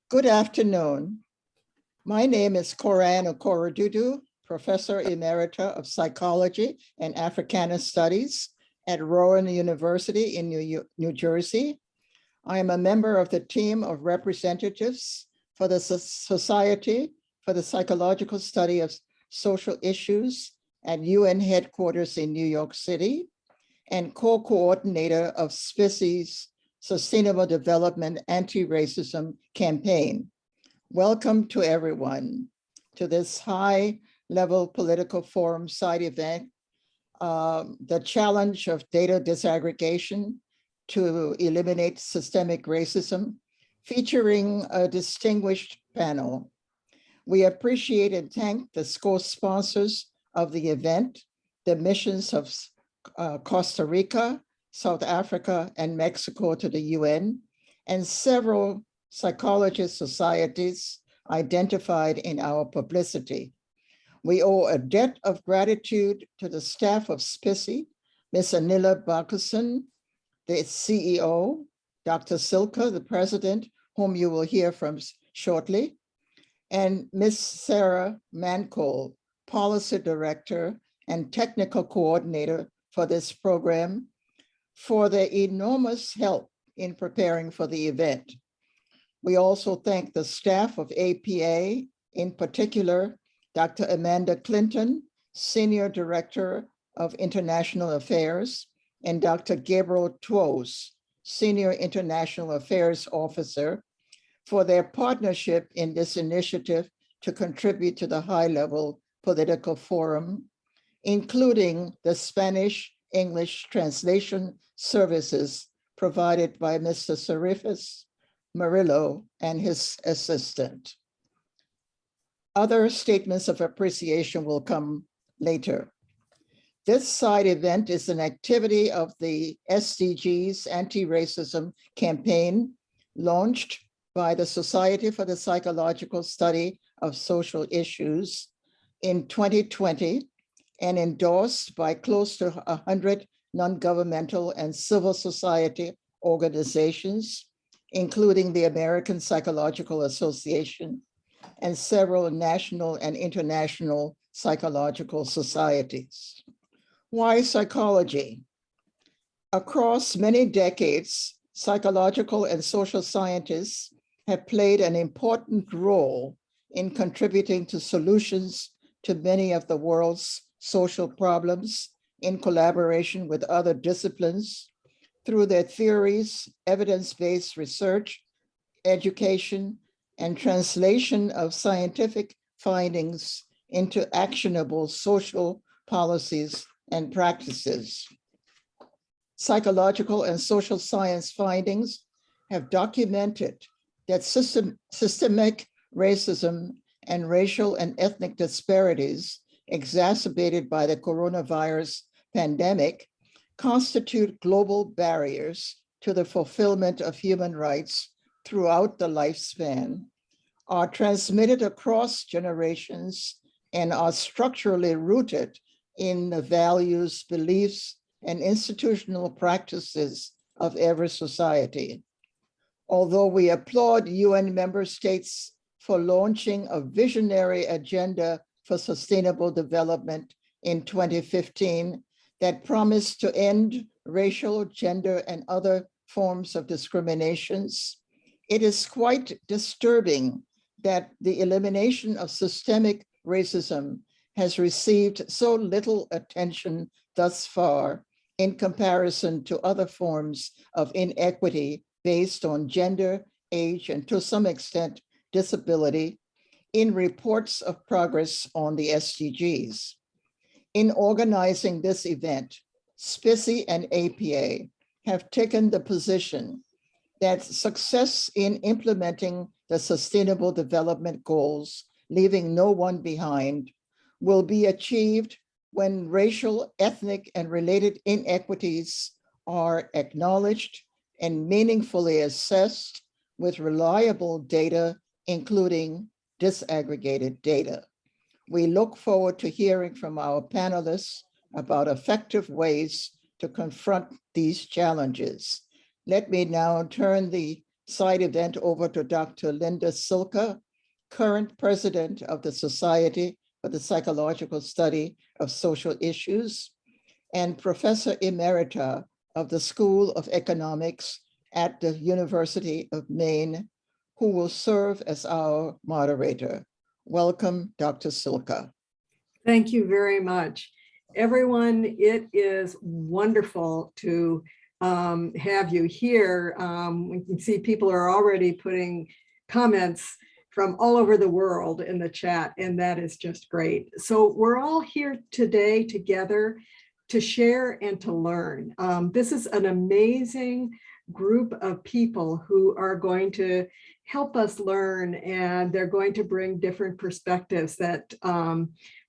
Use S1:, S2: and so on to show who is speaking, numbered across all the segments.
S1: Good afternoon. My name is Koran Okorodudu, Professor Emerita of Psychology and Africana Studies at Rowan University in New Jersey. I am a member of the team of representatives for the Society for the Psychological Study of Social Issues at UN headquarters in New York City and co-coordinator of SPSSI's Sustainable Development Anti-Racism Campaign. Welcome to everyone to this high-level political forum side event, the challenge of data disaggregation to eliminate systemic racism, featuring a distinguished panel. We appreciate and thank the co-sponsors of the event, the missions of Costa Rica, South Africa, and Mexico to the UN, and several psychologist societies identified in our publicity. We owe a debt of gratitude to the staff of SPSSI, Ms. Anila Bakusan, the CEO, Dr. Silka, the president, whom you will hear from shortly, and Ms. Sarah Mancol, policy director and technical coordinator for this program, for their enormous help in preparing for the event. We also thank the staff of APA, in particular, Dr. Amanda Clinton, Senior Director of International Affairs, and Dr. Gabriel Twos, Senior International Affairs Officer, for their partnership in this initiative to contribute to the high-level political forum, including the Spanish-English translation services provided by Mr. Cerifas Murillo and his assistant. Other statements of appreciation will come later. This side event is an activity of the SDGs anti-racism campaign launched by the Society for the Psychological Study of Social Issues in 2020 and endorsed by close to 100 non-governmental and civil society organizations, including the American Psychological Association and several national and international psychological societies. Why psychology? Across many decades, psychological and social scientists have played an important role in contributing to solutions to many of the world's social problems in collaboration with other disciplines through their theories, evidence-based research, education, and translation of scientific findings into actionable social policies and practices. Psychological and social science findings have documented that systemic racism and racial and ethnic disparities exacerbated by the coronavirus pandemic constitute global barriers to the fulfillment of human rights throughout the lifespan, are transmitted across generations, and are structurally rooted in the values, beliefs, and institutional practices of every society. Although we applaud UN member states for launching a visionary agenda for sustainable development in 2015 that promised to end racial, gender, and other forms of discriminations, it is quite disturbing that the elimination of systemic racism has received so little attention thus far in comparison to other forms of inequity based on gender, age, and to some extent, disability in reports of progress on the SDGs. In organizing this event, SPSSI and APA have taken the position that success in implementing the Sustainable Development Goals, leaving no one behind, will be achieved when racial, ethnic, and related inequities are acknowledged and meaningfully assessed with reliable data, including disaggregated data. We look forward to hearing from our panelists about effective ways to confront these challenges. Let me now turn the side event over to Dr. Linda Silka, current president of the Society for the Psychological Study of Social Issues and professor emerita of the School of Economics at the University of Maine, who will serve as our moderator. Welcome, Dr. Silka.
S2: Thank you very much. Everyone, it is wonderful to have you here. We can see people are already putting comments from all over the world in the chat, and that is just great. So we're all here today together to share and to learn. This is an amazing group of people who are going to help us learn, and they're going to bring different perspectives that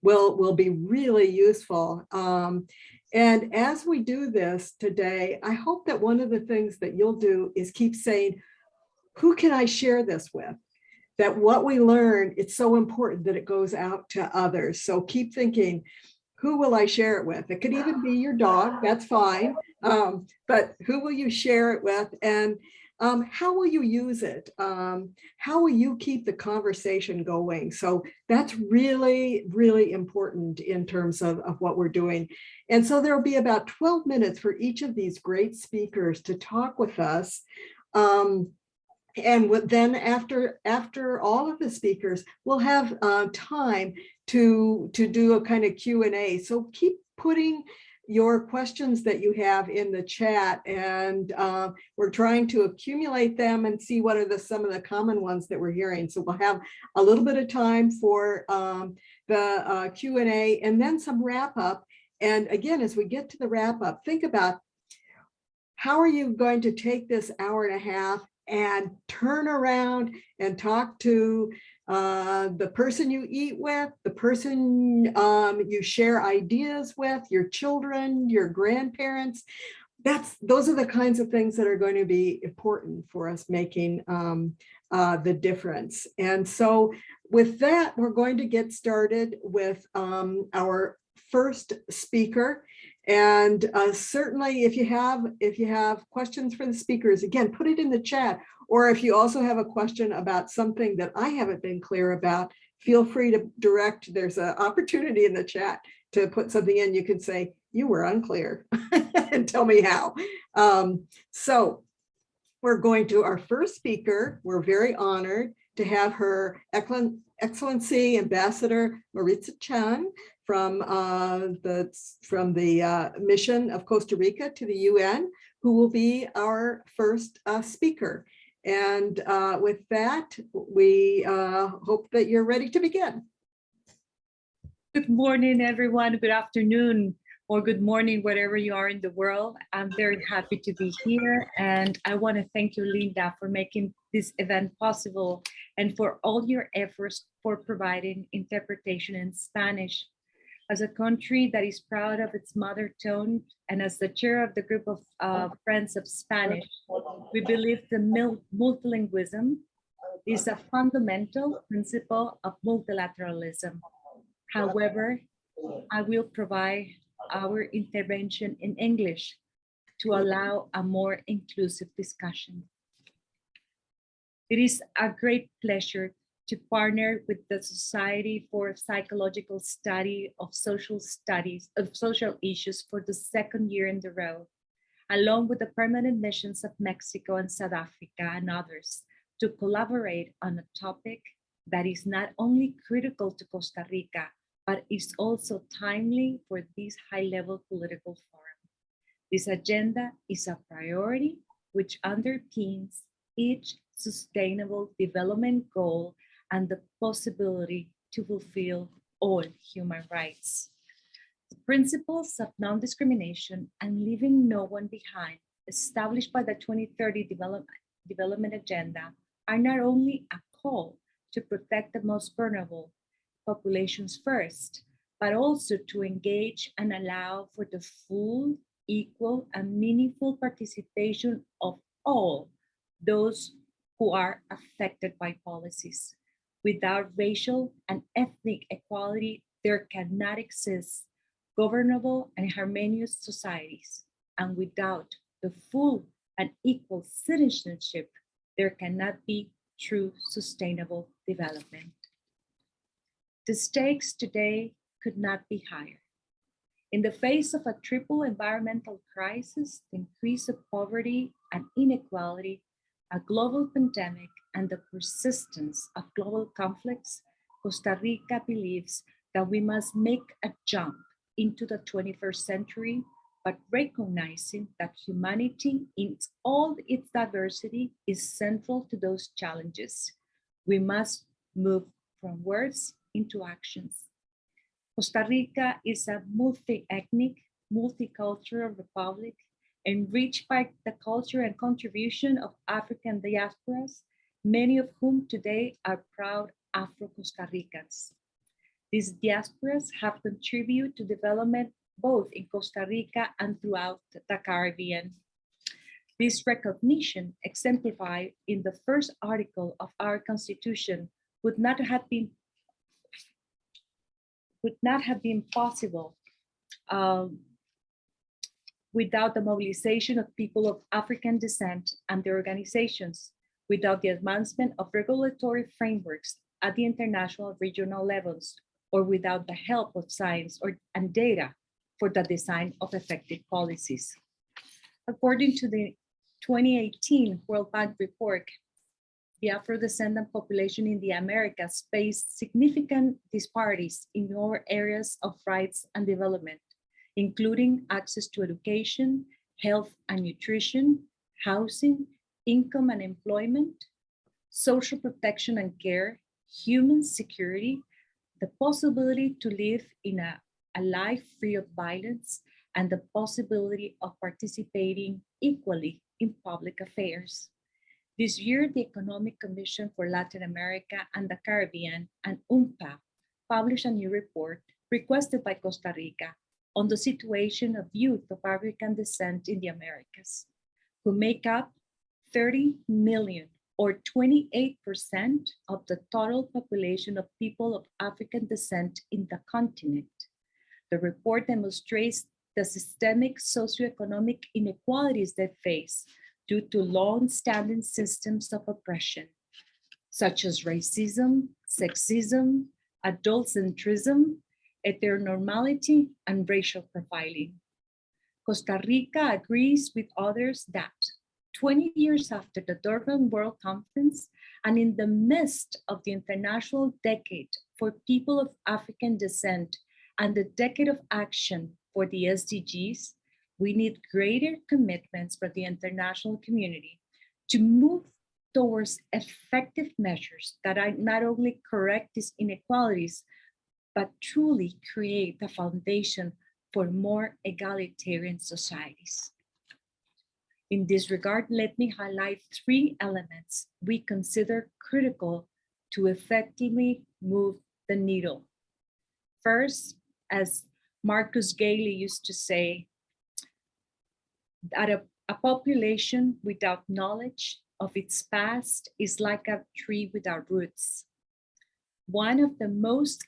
S2: will be really useful. And as we do this today, I hope that one of the things that you'll do is keep saying, who can I share this with? That what we learn, it's so important that it goes out to others. So keep thinking, who will I share it with? It could even be your dog, that's fine. But who will you share it with? And how will you use it? How will you keep the conversation going? So that's really, really important in terms of what we're doing. And so there'll be about 12 minutes for each of these great speakers to talk with us. And then after all of the speakers, we'll have time to do a kind of Q&A. So keep putting your questions that you have in the chat, and we're trying to accumulate them and see what are some of the common ones that we're hearing. So we'll have a little bit of time for the Q&A and then some wrap up. And again, as we get to the wrap up, think about how are you going to take this hour and a half and turn around and talk to the person you eat with, the person you share ideas with, your children, your grandparents. Those are the kinds of things that are going to be important for us making the difference. And so with that, we're going to get started with our first speaker. And certainly if you have questions for the speakers, again, put it in the chat. Or if you also have a question about something that I haven't been clear about, feel free to direct. There's an opportunity in the chat to put something in. You can say, you were unclear and tell me how. So we're going to our first speaker. We're very honored to have Her Excellency Ambassador Maritza Chan from the mission of Costa Rica to the UN, who will be our first speaker. And with that, we hope that you're ready to begin.
S3: Good morning, everyone. Good afternoon or good morning, wherever you are in the world. I'm very happy to be here. And I want to thank you, Linda, for making this event possible and for all your efforts for providing interpretation in Spanish. As a country that is proud of its mother tongue, and as the chair of the group of Friends of Spanish, we believe the multilingualism is a fundamental principle of multilateralism. However, I will provide our intervention in English to allow a more inclusive discussion. It is a great pleasure to partner with the Society for Psychological Study of Social Studies of Social Issues for the second year in a row, along with the permanent missions of Mexico and South Africa and others, to collaborate on a topic that is not only critical to Costa Rica, but is also timely for this high-level political forum. This agenda is a priority which underpins each sustainable development goal and the possibility to fulfill all human rights. The principles of non-discrimination and leaving no one behind, established by the 2030 Development Agenda, are not only a call to protect the most vulnerable populations first, but also to engage and allow for the full, equal, and meaningful participation of all those who are affected by policies. Without racial and ethnic equality, there cannot exist governable and harmonious societies. And without the full and equal citizenship, there cannot be true sustainable development. The stakes today could not be higher. In the face of a triple environmental crisis, the increase of poverty and inequality, a global pandemic, and the persistence of global conflicts, Costa Rica believes that we must make a jump into the 21st century, but recognizing that humanity in all its diversity is central to those challenges. We must move from words into actions. Costa Rica is a multi-ethnic, multicultural republic enriched by the culture and contribution of African diasporas, many of whom today are proud Afro-Costa Ricans. These diasporas have contributed to development both in Costa Rica and throughout the Caribbean. This recognition, exemplified in the first article of our Constitution, would not have been possible without the mobilization of people of African descent and their organizations, without the advancement of regulatory frameworks at the international regional levels, or without the help of science and data for the design of effective policies. According to the 2018 World Bank report, the Afro-descendant population in the Americas faced significant disparities in all areas of rights and development, including access to education, health and nutrition, housing, income and employment, social protection and care, human security, the possibility to live in a life free of violence, and the possibility of participating equally in public affairs. This year, the Economic Commission for Latin America and the Caribbean and UNPA published a new report requested by Costa Rica on the situation of youth of African descent in the Americas, who make up 30 million or 28% of the total population of people of African descent in the continent. The report demonstrates the systemic socioeconomic inequalities they face due to long-standing systems of oppression, such as racism, sexism, adult-centrism, heteronormality, and racial profiling. Costa Rica agrees with others that 20 years after the Durban World Conference and in the midst of the International Decade for People of African Descent and the Decade of Action for the SDGs, we need greater commitments for the international community to move towards effective measures that not only correct these inequalities, but truly create the foundation for more egalitarian societies. In this regard, let me highlight 3 elements we consider critical to effectively move the needle. First, as Marcus Gailey used to say, that a population without knowledge of its past is like a tree without roots. One of the most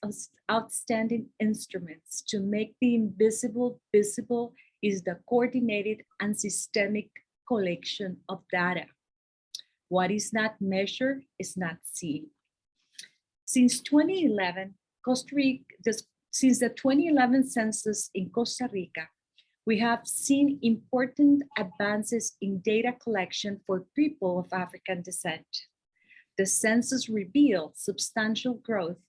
S3: outstanding instruments to make the invisible visible is the coordinated and systemic collection of data. What is not measured is not seen. Since 2011, since the 2011 census in Costa Rica, we have seen important advances in data collection for people of African descent. The census revealed substantial growth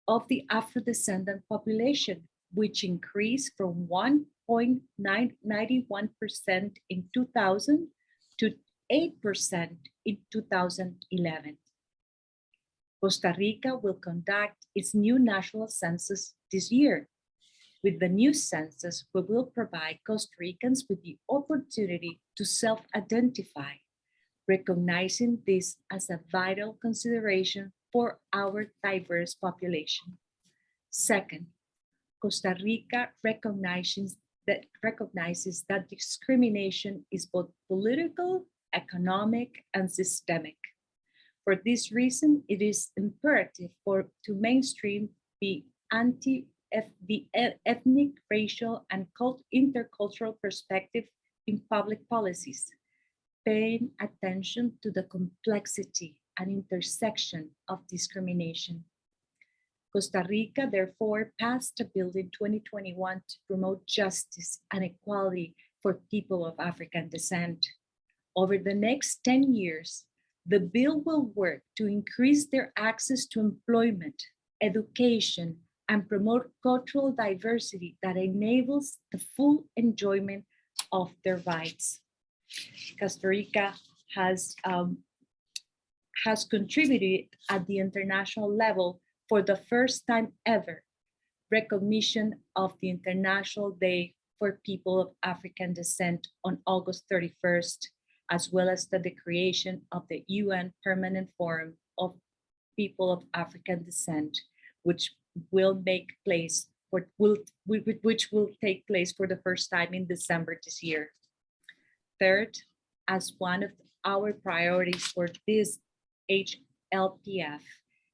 S3: of the Afro-descendant population, which increased from 1.91% in 2000 to 8% in 2011. Costa Rica will conduct its new national census this year. With the new census, we will provide Costa Ricans with the opportunity to self-identify, recognizing this as a vital consideration for our diverse population. Second, Costa Rica recognizes that discrimination is both political, economic, and systemic. For this reason, it is imperative to mainstream the ethnic, racial, and intercultural perspective in public policies. paying attention to the complexity and intersection of discrimination. Costa Rica, therefore, passed a bill in 2021 to promote justice and equality for people of African descent. Over the next 10 years, the bill will work to increase their access to employment, education, and promote cultural diversity that enables the full enjoyment of their rights. Costa Rica has contributed at the international level for the first time ever, recognition of the International Day for People of African Descent on August 31st, as well as the creation of the UN Permanent Forum of People of African Descent, which will take place for the first time in December this year. Third, as one of our priorities for this HLPF,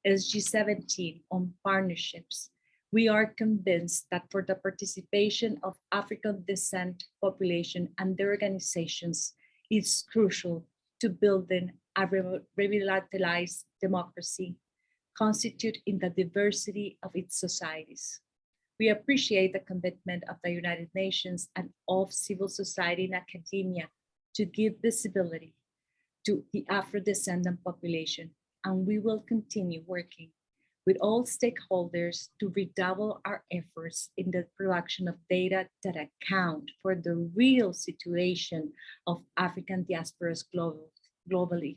S3: SDG 17 on partnerships, we are convinced that for the participation of African descent population and their organizations, it's crucial to building a revitalized democracy constitute in the diversity of its societies. We appreciate the commitment of the United Nations and of civil society and academia to give visibility to the Afro-descendant population, and we will continue working with all stakeholders to redouble our efforts in the production of data that account for the real situation of African diasporas globally.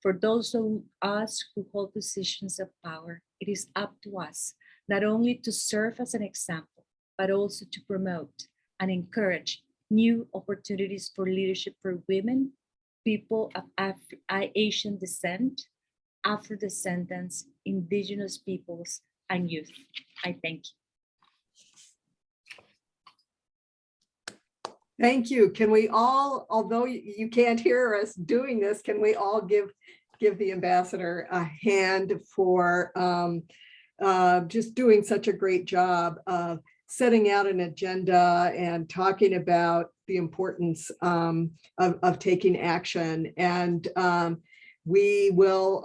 S3: For those of us who hold positions of power, it is up to us not only to serve as an example, but also to promote and encourage new opportunities for leadership for women, people of Asian descent, Afro-descendants, indigenous peoples, and youth. I thank you.
S2: Thank you. Can we all, although you can't hear us doing this, can we all give the ambassador a hand for just doing such a great job of setting out an agenda and talking about the importance of taking action. And we will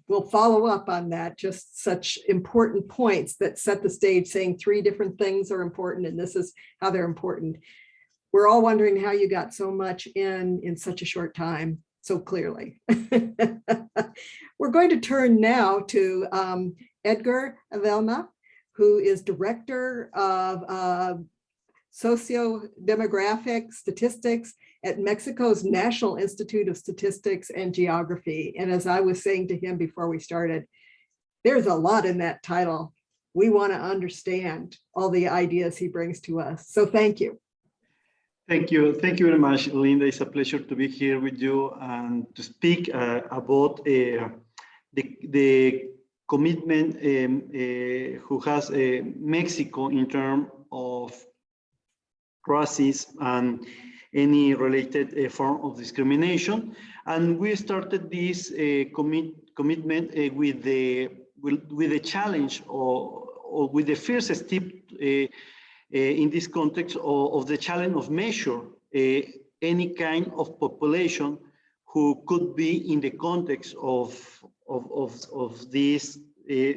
S2: we'll follow up on that, just such important points that set the stage, saying 3 different things are important and this is how they're important. We're all wondering how you got so much in such a short time, so clearly. We're going to turn now to Edgar Avelma, who is Director of Socio-Demographic Statistics at Mexico's National Institute of Statistics and Geography. And as I was saying to him before we started, there's a lot in that title. We want to understand all the ideas he brings to us. So thank you.
S4: Thank you. Thank you very much, Linda. It's a pleasure to be here with you and to speak about the commitment who has Mexico in terms of racism and any related form of discrimination. And we started this commitment with the challenge or with the first step in this context of the challenge of measure any kind of population who could be in the context of this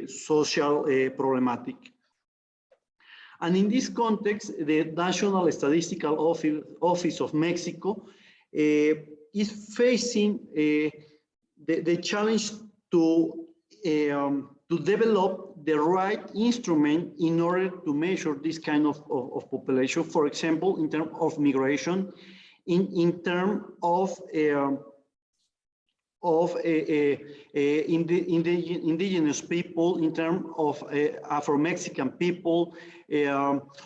S4: social problematic. And in this context, the National Statistical Office of Mexico is facing the challenge to develop the right instrument in order to measure this kind of population. For example, in terms of migration, in terms of indigenous people, in terms of Afro-Mexican people,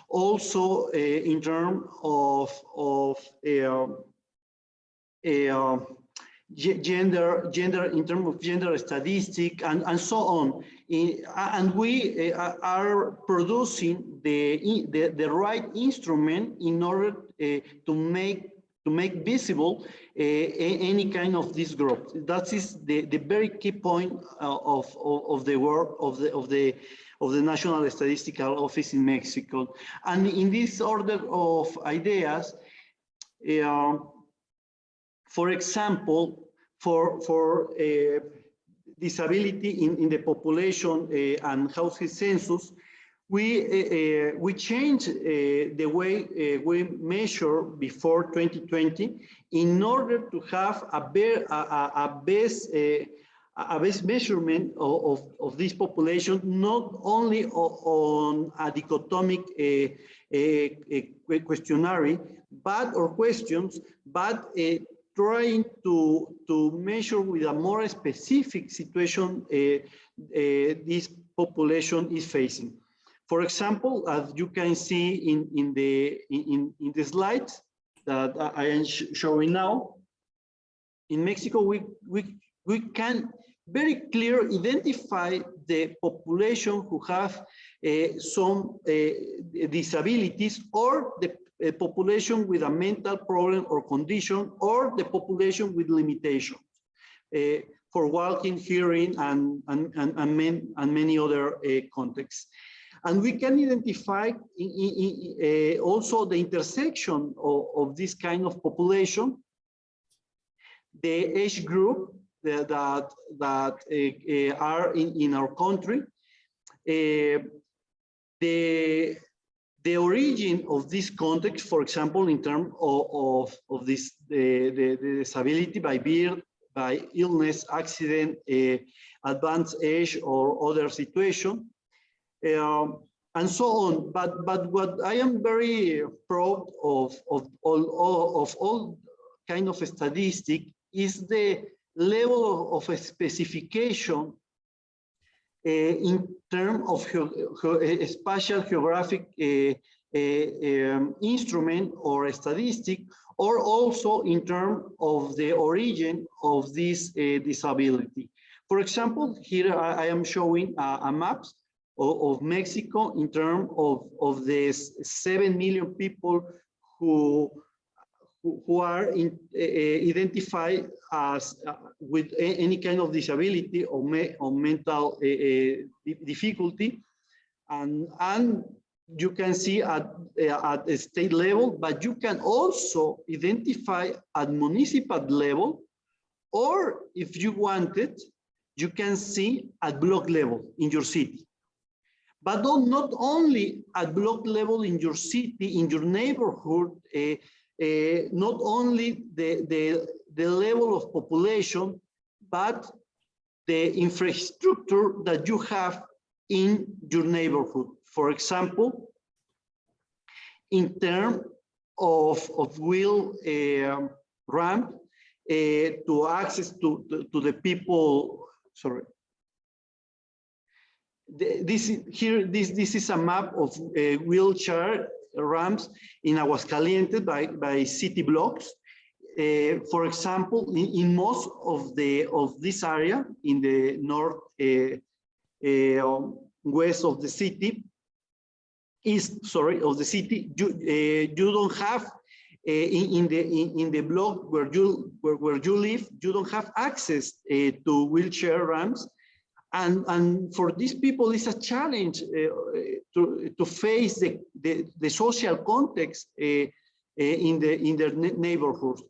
S4: also in terms of gender in terms of gender statistic and so on. And we are producing the right instrument in order to make visible any kind of this group. That is the very key point of the work of the National Statistical Office in Mexico. And in this order of ideas, For example, for disability in the population and housing census, we changed the way we measure before 2020 in order to have a best measurement of this population, not only on a dichotomic questionnaire, or questions, but trying to measure with a more specific situation this population is facing. For example, as you can see in the slides that I am showing now, in Mexico, we can very clear identify the population who have some disabilities, or the population with a mental problem or condition, or the population with limitations for walking, hearing, and many other contexts. And we can identify also the intersection of this kind of population, the age group that are in our country, the origin of this context, for example, in terms of this the disability by birth, by illness, accident, advanced age, or other situation, and so on. But what I am very proud of all kind of statistic is the level of specification in terms of spatial geographic instrument or statistic, or also in terms of the origin of this disability. For example, here I am showing a map of Mexico in terms of the 7 million people who are identified as with any kind of disability or mental difficulty, and you can see at the state level, but you can also identify at municipal level, or if you want it, you can see at block level in your city. But not only at block level in your city, in your neighborhood, not only the level of population, but the infrastructure that you have in your neighborhood. For example, in terms of wheel ramp to access to the people. Sorry. This is a map of wheelchair ramps in Aguascalientes by city blocks. For example, in most of this area, in the north west of the city, you don't have in the block where you live, you don't have access to wheelchair ramps. And for these people, it's a challenge to face the social context in their neighborhoods.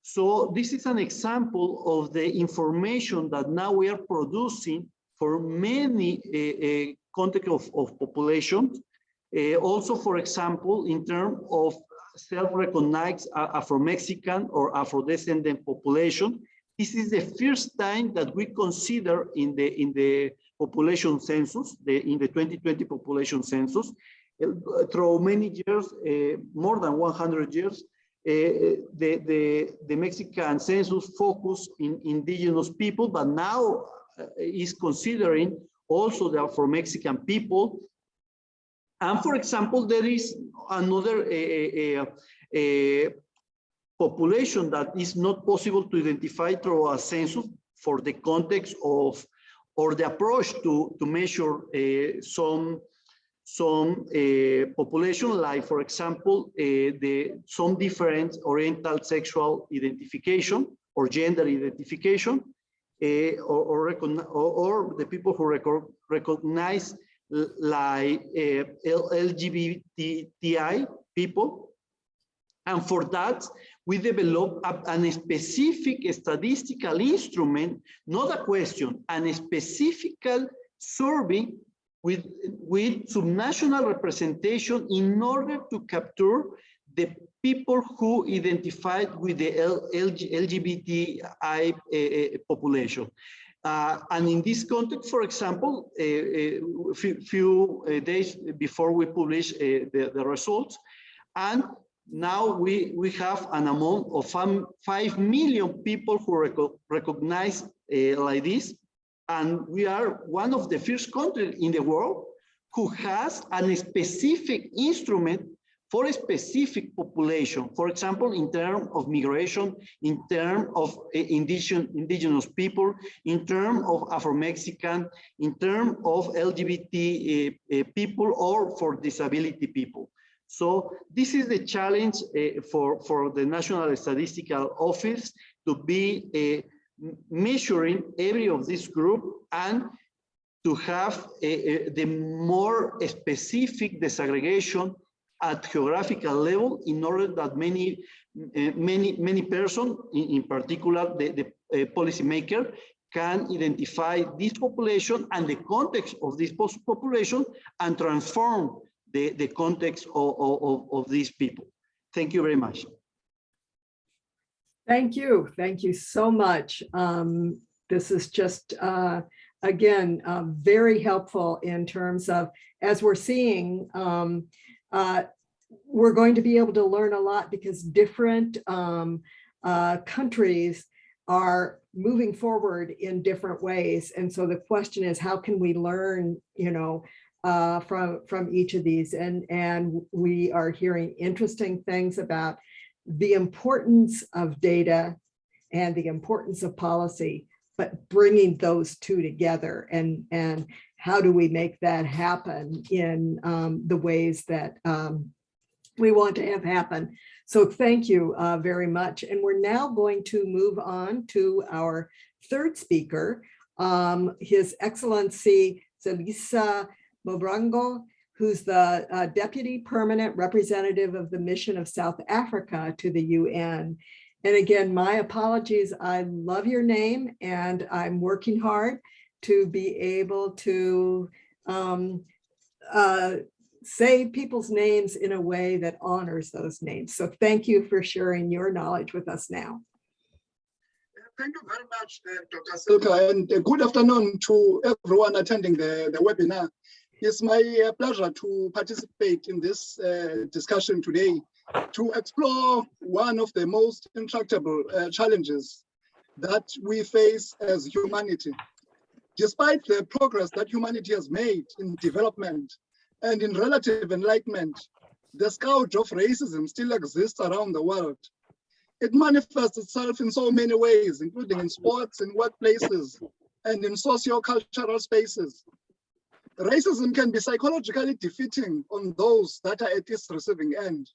S4: So this is an example of the information that now we are producing for many contexts of populations. Also, for example, in terms of self-recognized Afro-Mexican or Afro-descendant population. This is the first time that we consider in the population census, in the 2020 population census, through many years, more than 100 years, the Mexican census focused in indigenous people, but now is considering also the Afro-Mexican people. And for example, there is another population that is not possible to identify through a census for the context of, or the approach to measure some population, like for example, some different oriental sexual identification or gender identification, or the people who recognize like LGBTI people. And for that, we developed a specific statistical instrument, not a question, a specific survey with subnational representation in order to capture the people who identified with the LGBTI population. And in this context, for example, few days before we publish the results, and now we have an amount of 5 million people who recognize like this. And we are one of the first countries in the world who has a specific instrument for a specific population. For example, in terms of migration, in terms of indigenous people, in terms of Afro-Mexican, in terms of LGBT people, or for disability people. So this is the challenge for the National Statistical Office, to be measuring every of this group and to have the more specific disaggregation at geographical level, in order that many persons, in particular the policymaker, can identify this population and the context of this population and transform the context of these people. Thank you very much.
S2: Thank you. Thank you so much. This is just, again, very helpful in terms of, as we're seeing, we're going to be able to learn a lot, because different countries are moving forward in different ways. And so the question is, how can we learn, from each of these? And we are hearing interesting things about the importance of data and the importance of policy, but bringing those two together, and how do we make that happen in the ways that we want to have happen. So thank you very much. And we're now going to move on to our third speaker, His Excellency Zelisa Mobrango, who's the Deputy Permanent Representative of the Mission of South Africa to the UN. And again, my apologies, I love your name, and I'm working hard to be able to say people's names in a way that honors those names. So thank you for sharing your knowledge with us now.
S5: Thank you very much, Dr. Silka, and good afternoon to everyone attending the webinar. It's my pleasure to participate in this discussion today, to explore one of the most intractable challenges that we face as humanity. Despite the progress that humanity has made in development and in relative enlightenment, the scourge of racism still exists around the world. It manifests itself in so many ways, including in sports, in workplaces, and in socio-cultural spaces. Racism can be psychologically defeating on those that are at its receiving end.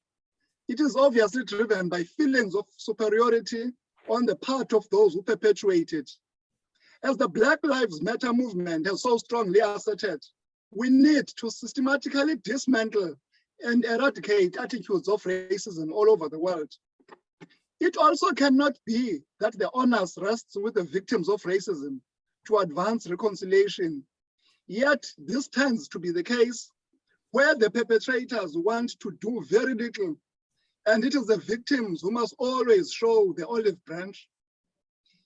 S5: It is obviously driven by feelings of superiority on the part of those who perpetuate it. As the Black Lives Matter movement has so strongly asserted, we need to systematically dismantle and eradicate attitudes of racism all over the world. It also cannot be that the onus rests with the victims of racism to advance reconciliation. Yet this tends to be the case where the perpetrators want to do very little, and it is the victims who must always show the olive branch.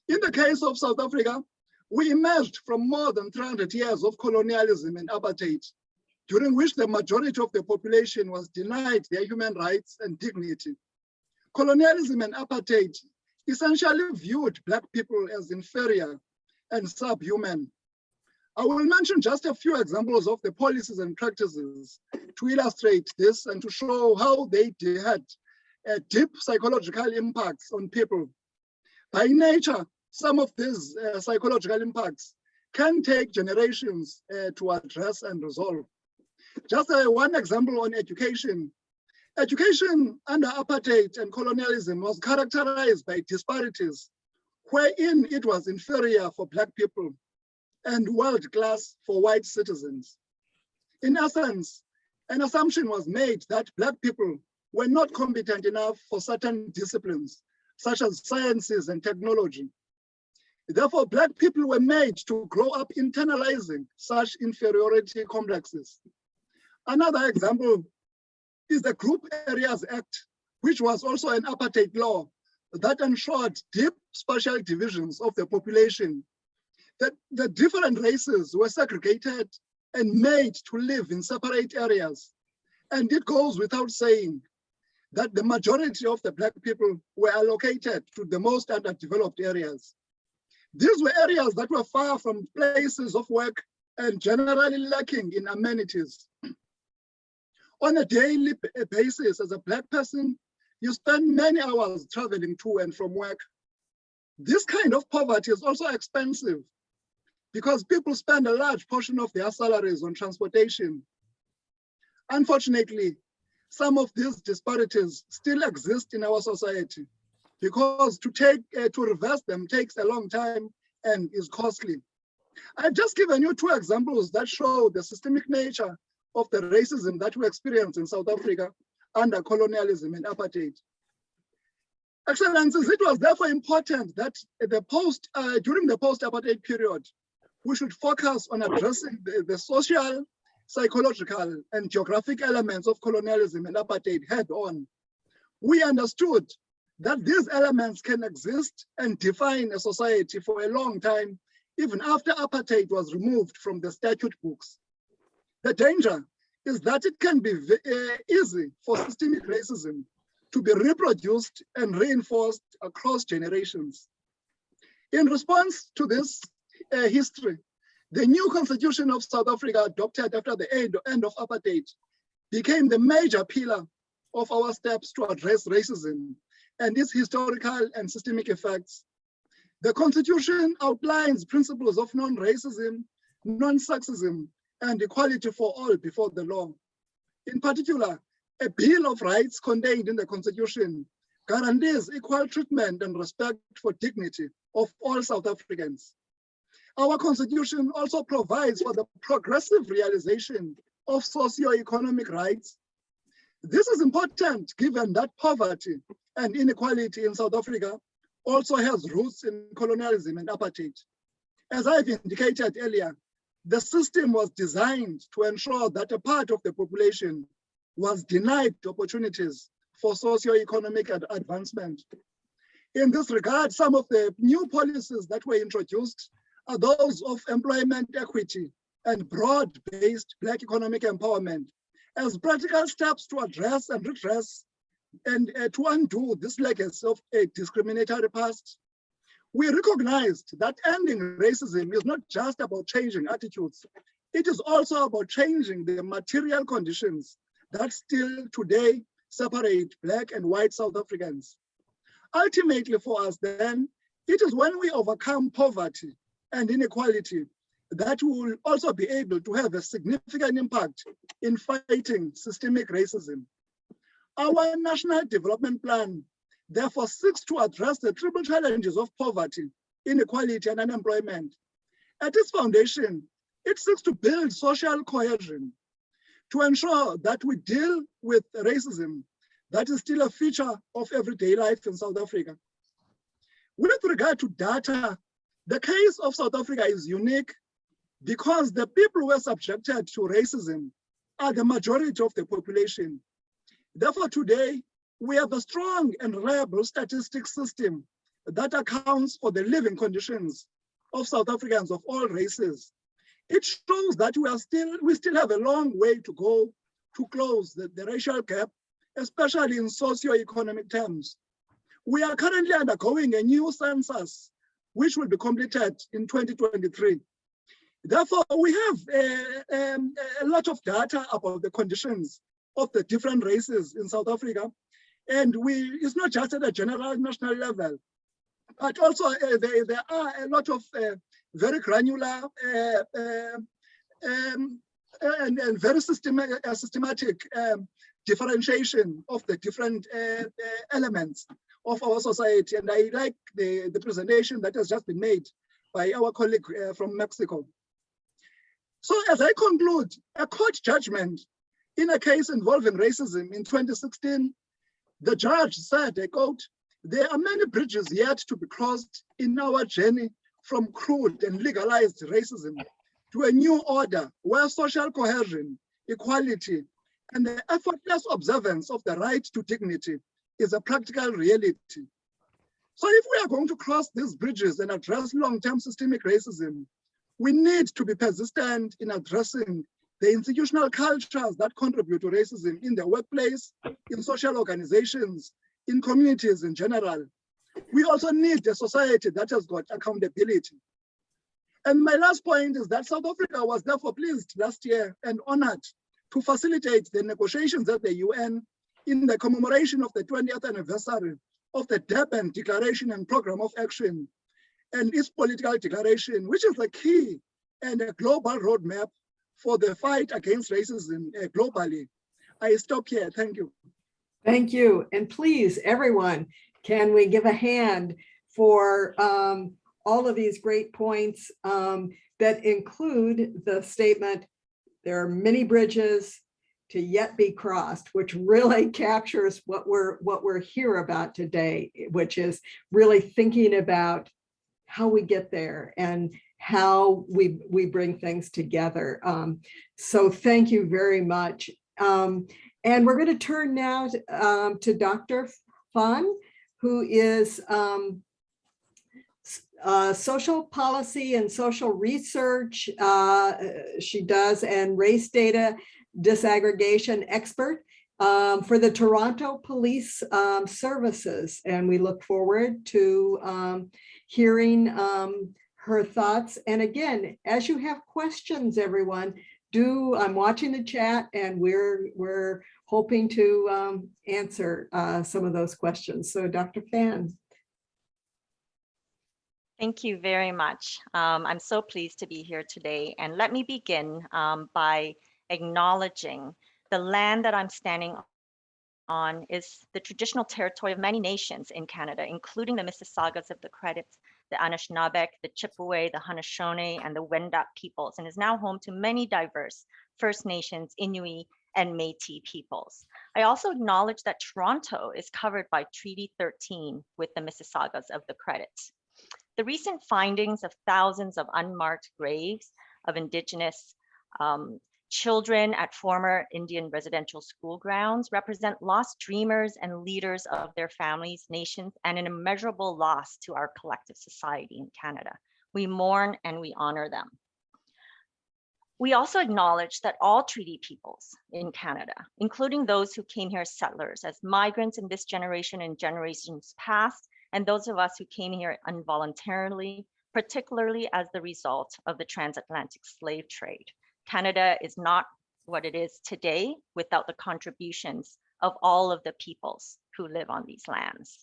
S5: In the case of South Africa, we emerged from more than 300 years of colonialism and apartheid, during which the majority of the population was denied their human rights and dignity. Colonialism and apartheid essentially viewed Black people as inferior and subhuman. I will mention just a few examples of the policies and practices to illustrate this and to show how they had deep psychological impacts on people. By nature, some of these psychological impacts can take generations to address and resolve. Just one example on education. Education under apartheid and colonialism was characterized by disparities, wherein it was inferior for Black people and world-class for white citizens. In essence, an assumption was made that Black people were not competent enough for certain disciplines, such as sciences and technology. Therefore, Black people were made to grow up internalizing such inferiority complexes. Another example is the Group Areas Act, which was also an apartheid law that ensured deep spatial divisions of the population. That the different races were segregated and made to live in separate areas. And it goes without saying that the majority of the Black people were allocated to the most underdeveloped areas. These were areas that were far from places of work and generally lacking in amenities. On a daily basis, as a Black person, you spend many hours traveling to and from work. This kind of poverty is also expensive because people spend a large portion of their salaries on transportation. Unfortunately, some of these disparities still exist in our society because to reverse them takes a long time and is costly. I've just given you two examples that show the systemic nature of the racism that we experience in South Africa under colonialism and apartheid. Excellencies, it was therefore important that during the post-apartheid period, we should focus on addressing the social, psychological, and geographic elements of colonialism and apartheid head on. We understood that these elements can exist and define a society for a long time, even after apartheid was removed from the statute books. The danger is that it can be easy for systemic racism to be reproduced and reinforced across generations. In response to this history, the new Constitution of South Africa, adopted after the end of apartheid, became the major pillar of our steps to address racism and its historical and systemic effects. The Constitution outlines principles of non-racism, non-sexism, and equality for all before the law. In particular, a Bill of Rights contained in the Constitution guarantees equal treatment and respect for dignity of all South Africans. Our Constitution also provides for the progressive realization of socio-economic rights. This is important given that poverty and inequality in South Africa also has roots in colonialism and apartheid. As I've indicated earlier, the system was designed to ensure that a part of the population was denied opportunities for socio-economic advancement. In this regard, some of the new policies that were introduced are those of employment equity and broad-based Black economic empowerment as practical steps to address and redress and to undo this legacy of a discriminatory past. We recognized that ending racism is not just about changing attitudes. It is also about changing the material conditions that still today separate Black and white South Africans. Ultimately for us then, it is when we overcome poverty and inequality that we will also be able to have a significant impact in fighting systemic racism. Our National Development Plan therefore seeks to address the triple challenges of poverty, inequality, and unemployment. At its foundation, it seeks to build social cohesion, to ensure that we deal with racism that is still a feature of everyday life in South Africa. With regard to data, the case of South Africa is unique because the people who are subjected to racism are the majority of the population. Therefore, today, we have a strong and reliable statistics system that accounts for the living conditions of South Africans of all races. It shows that we still have a long way to go to close the racial gap, especially in socio-economic terms. We are currently undergoing a new census, which will be completed in 2023. Therefore, we have a lot of data about the conditions of the different races in South Africa. And it's not just at a general national level, but also there are a lot of very granular and very systematic differentiation of the different elements of our society. And I like the presentation that has just been made by our colleague from Mexico. So as I conclude, a court judgment in a case involving racism in 2016 The judge said, I quote, "There are many bridges yet to be crossed in our journey from crude and legalized racism to a new order where social cohesion, equality, and the effortless observance of the right to dignity is a practical reality." So if we are going to cross these bridges and address long-term systemic racism, we need to be persistent in addressing the institutional cultures that contribute to racism in the workplace, in social organizations, in communities in general. We also need a society that has got accountability. And my last point is that South Africa was therefore pleased last year and honored to facilitate the negotiations at the UN in the commemoration of the 20th anniversary of the Durban Declaration and Program of Action and its political declaration, which is the key and a global roadmap for the fight against racism globally. I stop here. Thank you.
S2: Thank you. And please, everyone, can we give a hand for all of these great points that include the statement, there are many bridges to yet be crossed, which really captures what we're here about today, which is really thinking about how we get there and how we bring things together. So thank you very much. And we're going to turn now to Dr. Fan, who is social policy and social research she does, and race data disaggregation expert for the Toronto Police Services. And we look forward to hearing her thoughts. And again, as you have questions, everyone, I'm watching the chat, and we're hoping to answer some of those questions. So Dr. Fan.
S6: Thank you very much. I'm so pleased to be here today. And let me begin by acknowledging the land that I'm standing on is the traditional territory of many nations in Canada, including the Mississaugas of the Credits, the Anishinaabeg, the Chippewa, the Haudenosaunee, and the Wendat peoples, and is now home to many diverse First Nations, Inuit, and Métis peoples. I also acknowledge that Toronto is covered by Treaty 13 with the Mississaugas of the Credits. The recent findings of thousands of unmarked graves of Indigenous children at former Indian residential school grounds represent lost dreamers and leaders of their families, nations, and an immeasurable loss to our collective society in Canada. We mourn and we honor them. We also acknowledge that all treaty peoples in Canada, including those who came here as settlers, as migrants in this generation and generations past, and those of us who came here involuntarily, particularly as the result of the transatlantic slave trade. Canada is not what it is today without the contributions of all of the peoples who live on these lands.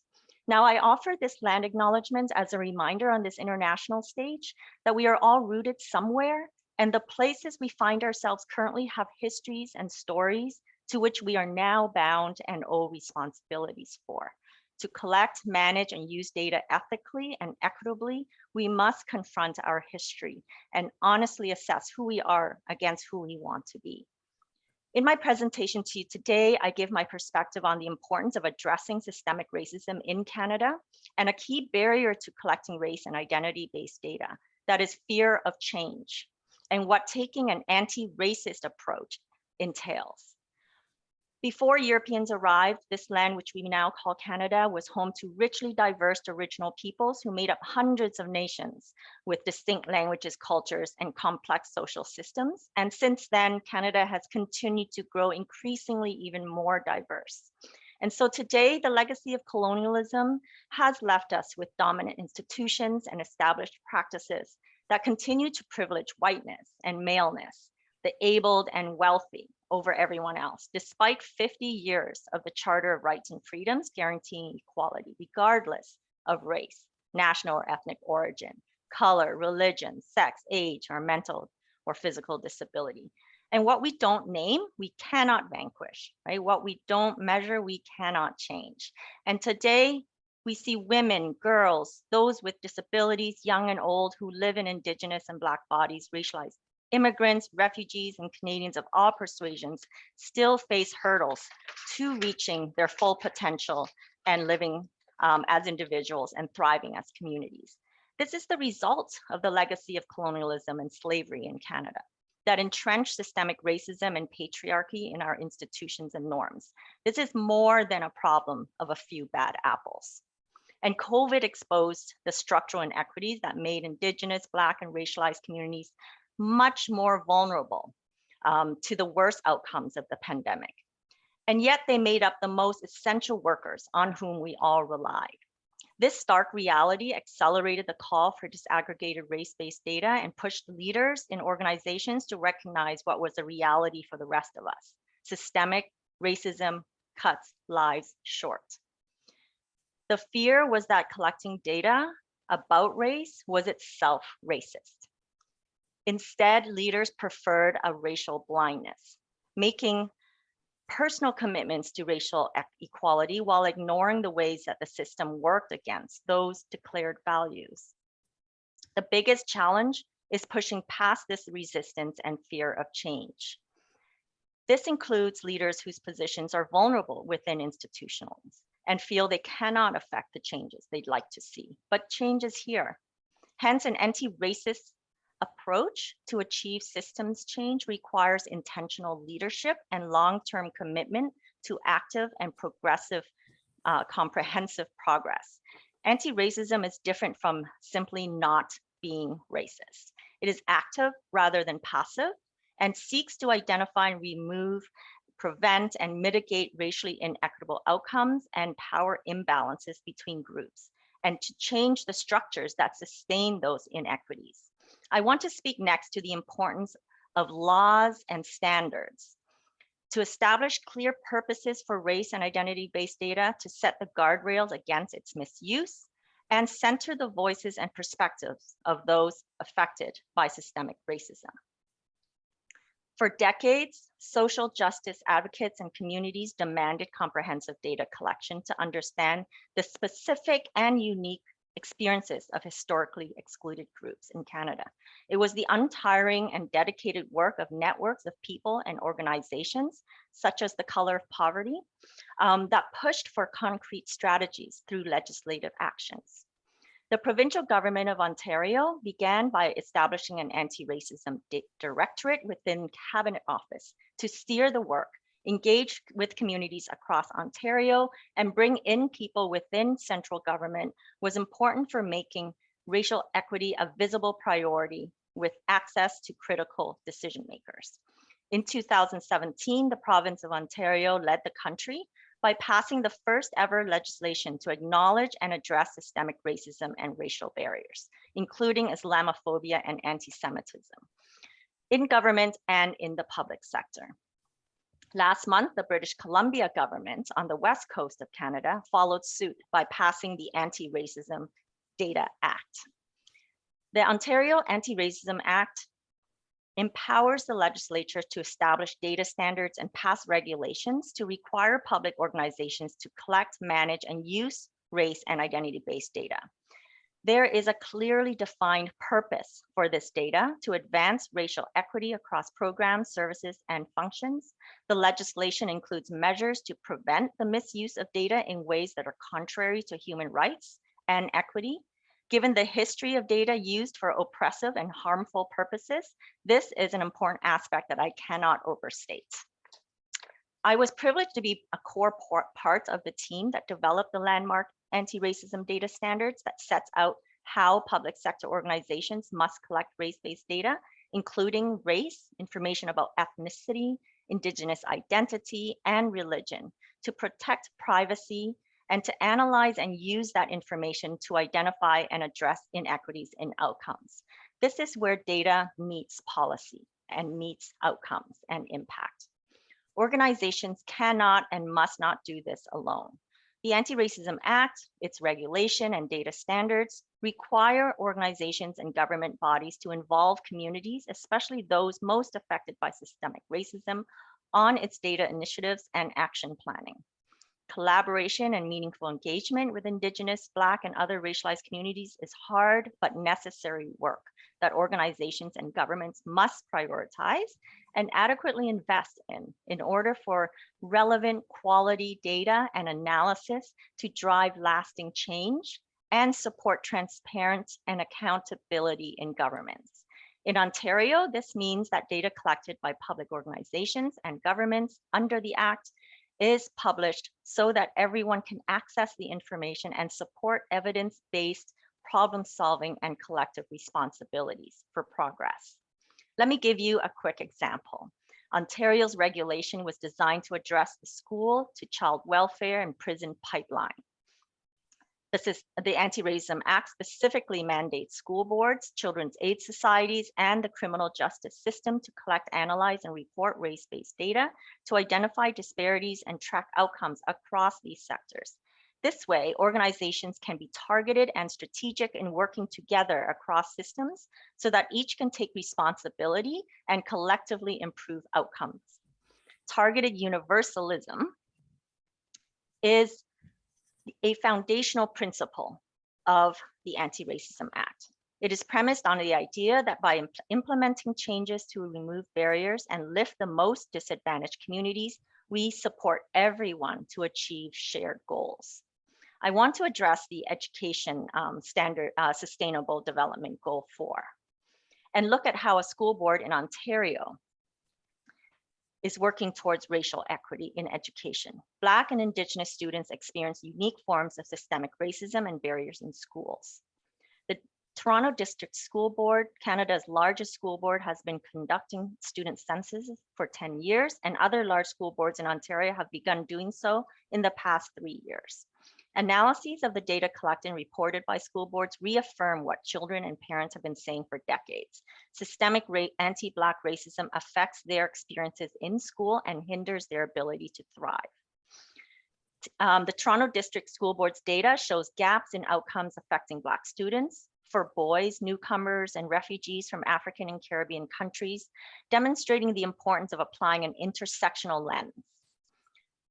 S6: Now, I offer this land acknowledgement as a reminder on this international stage that we are all rooted somewhere, and the places we find ourselves currently have histories and stories to which we are now bound and owe responsibilities for. To collect, manage, and use data ethically and equitably, we must confront our history and honestly assess who we are against who we want to be. In my presentation to you today, I give my perspective on the importance of addressing systemic racism in Canada and a key barrier to collecting race and identity-based data, that is fear of change, and what taking an anti-racist approach entails. Before Europeans arrived, this land, which we now call Canada, was home to richly diverse original peoples who made up hundreds of nations with distinct languages, cultures, and complex social systems. And since then, Canada has continued to grow increasingly even more diverse. And so today, the legacy of colonialism has left us with dominant institutions and established practices that continue to privilege whiteness and maleness, the abled and wealthy, over everyone else, despite 50 years of the Charter of Rights and Freedoms guaranteeing equality, regardless of race, national or ethnic origin, color, religion, sex, age, or mental or physical disability. And what we don't name, we cannot vanquish, right? What we don't measure, we cannot change. And today, we see women, girls, those with disabilities, young and old, who live in Indigenous and Black bodies, racialized Immigrants, refugees, and Canadians of all persuasions still face hurdles to reaching their full potential and living as individuals and thriving as communities. This is the result of the legacy of colonialism and slavery in Canada that entrenched systemic racism and patriarchy in our institutions and norms. This is more than a problem of a few bad apples. And COVID exposed the structural inequities that made Indigenous, Black, and racialized communities much more vulnerable to the worst outcomes of the pandemic. And yet they made up the most essential workers on whom we all relied. This stark reality accelerated the call for disaggregated race-based data and pushed leaders in organizations to recognize what was a reality for the rest of us. Systemic racism cuts lives short. The fear was that collecting data about race was itself racist. Instead, leaders preferred a racial blindness, making personal commitments to racial equality while ignoring the ways that the system worked against those declared values. The biggest challenge is pushing past this resistance and fear of change. This includes leaders whose positions are vulnerable within institutions and feel they cannot affect the changes they'd like to see, but change is here. Hence, an anti-racist approach to achieve systems change requires intentional leadership and long-term commitment to active and progressive, comprehensive progress. Anti-racism is different from simply not being racist. It is active rather than passive and seeks to identify and remove, prevent, and mitigate racially inequitable outcomes and power imbalances between groups, and to change the structures that sustain those inequities. I want to speak next to the importance of laws and standards to establish clear purposes for race and identity-based data, to set the guardrails against its misuse, and center the voices and perspectives of those affected by systemic racism. For decades, social justice advocates and communities demanded comprehensive data collection to understand the specific and unique experiences of historically excluded groups in Canada. It was the untiring and dedicated work of networks of people and organizations, such as the Color of Poverty, that pushed for concrete strategies through legislative actions. The provincial government of Ontario began by establishing an anti-racism directorate within Cabinet Office to steer the work, engage with communities across Ontario, and bring in people within central government was important for making racial equity a visible priority with access to critical decision makers. In 2017, the province of Ontario led the country by passing the first ever legislation to acknowledge and address systemic racism and racial barriers, including Islamophobia and anti-Semitism, in government and in the public sector. Last month, the British Columbia government on the west coast of Canada followed suit by passing the Anti-Racism Data Act. The Ontario Anti-Racism Act empowers the legislature to establish data standards and pass regulations to require public organizations to collect, manage, and use race and identity-based data. There is a clearly defined purpose for this data to advance racial equity across programs, services, and functions. The legislation includes measures to prevent the misuse of data in ways that are contrary to human rights and equity. Given the history of data used for oppressive and harmful purposes, this is an important aspect that I cannot overstate. I was privileged to be a core part of the team that developed the landmark anti-racism data standards that sets out how public sector organizations must collect race-based data, including race, information about ethnicity, Indigenous identity, and religion, to protect privacy and to analyze and use that information to identify and address inequities in outcomes. This is where data meets policy and meets outcomes and impact. Organizations cannot and must not do this alone. The Anti-Racism Act, its regulation and data standards require organizations and government bodies to involve communities, especially those most affected by systemic racism, on its data initiatives and action planning. Collaboration and meaningful engagement with Indigenous, Black, and other racialized communities is hard but necessary work that organizations and governments must prioritize and adequately invest in order for relevant quality data and analysis to drive lasting change and support transparent and accountability in governments. In Ontario, this means that data collected by public organizations and governments under the Act is published so that everyone can access the information and support evidence-based problem solving and collective responsibilities for progress. Let me give you a quick example. Ontario's regulation was designed to address the school to child welfare and prison pipeline. The Anti-Racism Act specifically mandates school boards, children's aid societies, and the criminal justice system to collect, analyze, and report race-based data to identify disparities and track outcomes across these sectors. This way, organizations can be targeted and strategic in working together across systems so that each can take responsibility and collectively improve outcomes. Targeted universalism is a foundational principle of the Anti-Racism Act. It is premised on the idea that by implementing changes to remove barriers and lift the most disadvantaged communities, we support everyone to achieve shared goals. I want to address the education sustainable development goal 4 and look at how a school board in Ontario is working towards racial equity in education. Black and Indigenous students experience unique forms of systemic racism and barriers in schools. The Toronto District School Board, Canada's largest school board, has been conducting student censuses for 10 years, and other large school boards in Ontario have begun doing so in the past 3 years. Analyses of the data collected and reported by school boards reaffirm what children and parents have been saying for decades. Systemic anti-Black racism affects their experiences in school and hinders their ability to thrive. The Toronto District School Board's data shows gaps in outcomes affecting Black students for boys, newcomers, and refugees from African and Caribbean countries, demonstrating the importance of applying an intersectional lens.